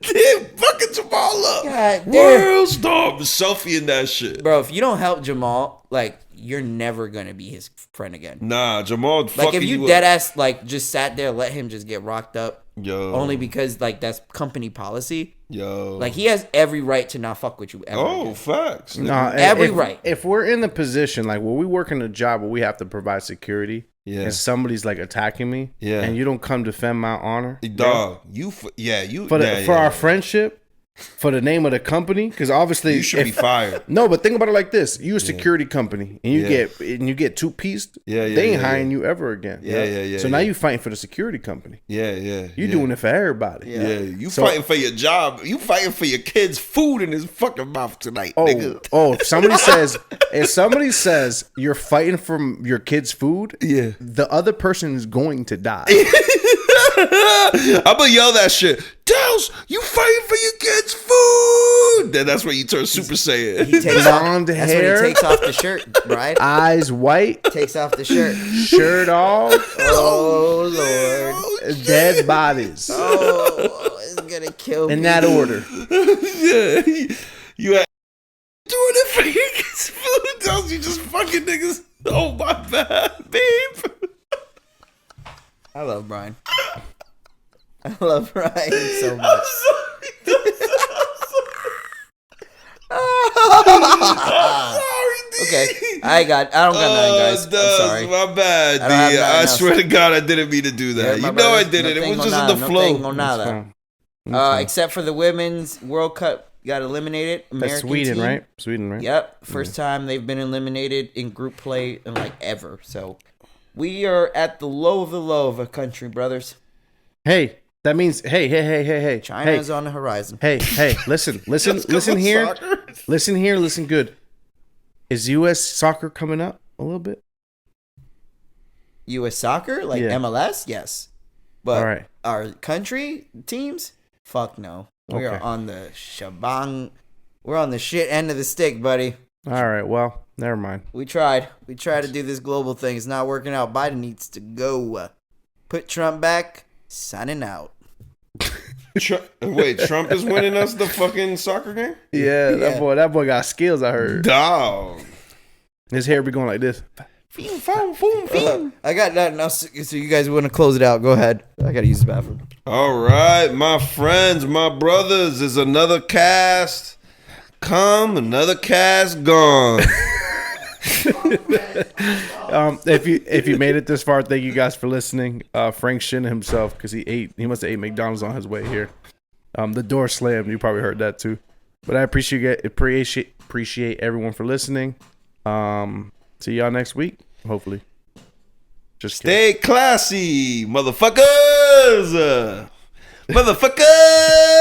they fucking Jamal up. God damn. World star. Selfie in that shit. Bro, if you don't help Jamal, like, you're never gonna be his friend again. Nah, Jamal Like, fucking if you up. dead ass, like, just sat there, let him just get rocked up, Yo. only because, like, that's company policy. Yo. Like, he has every right to not fuck with you ever. Oh, again. facts. Nah, Every if, right. If we're in the position, like, where we work in a job where we have to provide security, Yeah. and somebody's, like, attacking me, Yeah. and you don't come defend my honor, Dog, you for yeah, our friendship, for the name of the company, because obviously you should be fired. No, but think about it like this: you a security company, and you Yeah. get two pieced. Yeah, yeah, they ain't yeah, hiring you ever again. Yeah. So now you fighting for the security company. Yeah. You doing it for everybody. Yeah, you So- fighting for your job. You fighting for your kid's food in his fucking mouth tonight, nigga. If somebody says you're fighting for your kid's food, Yeah. the other person is going to die. I'm gonna yell that shit. Dels, you fighting for your kid's food. Then that's when you turn Super Saiyan. He takes off, Blonde that's hair. when he takes off the shirt, Brian. Eyes white, Takes off the shirt. shirt off, Oh, Lord. dead bodies Oh, it's gonna kill me. in that order. Yeah, you had doing it for your kid's food. Dels, you just fucking niggas. Oh my bad, babe. I love Brian. I love Brian so much. Sorry, D. Okay, I don't got none, guys. I'm Dels, sorry. My bad, I don't have D. nothing I else. swear to God, I didn't mean to do Yeah, that. my You know I brothers, did it. It no was tengo just in nada, the no flow. tengo nada. Except for the women's World Cup got eliminated. American That's Sweden, team. right? Sweden, right? Yep, first time they've been eliminated in group play in like ever. So we are at the low of a country, brothers. Hey, that means hey. China's on the horizon. Hey, listen Come here. on, soccer. Listen good. Is U.S. soccer coming up a little bit? U.S. soccer, like Yeah. MLS, yes. But All right. our country teams, fuck no. We are Okay. on the shabang. We're on the shit end of the stick, buddy. All right. Well, never mind. We tried. We tried to do this global thing. It's not working out. Biden needs to go. Put Trump back. Signing out. Wait, Trump is winning us the fucking soccer game? Yeah, Yeah. that boy got skills. I heard Dog. his hair be going like this. I got nothing else. So you guys want to close it out? Go ahead. I gotta use the bathroom. All right, my friends, my brothers, is another cast come, another cast gone. If you made it this far, thank you guys for listening. Frank Shin himself, because he must have ate McDonald's on his way here. The door slammed. You probably heard that too. But I appreciate everyone for listening. See y'all next week, hopefully. Just kidding. Stay classy, motherfuckers. Motherfuckers.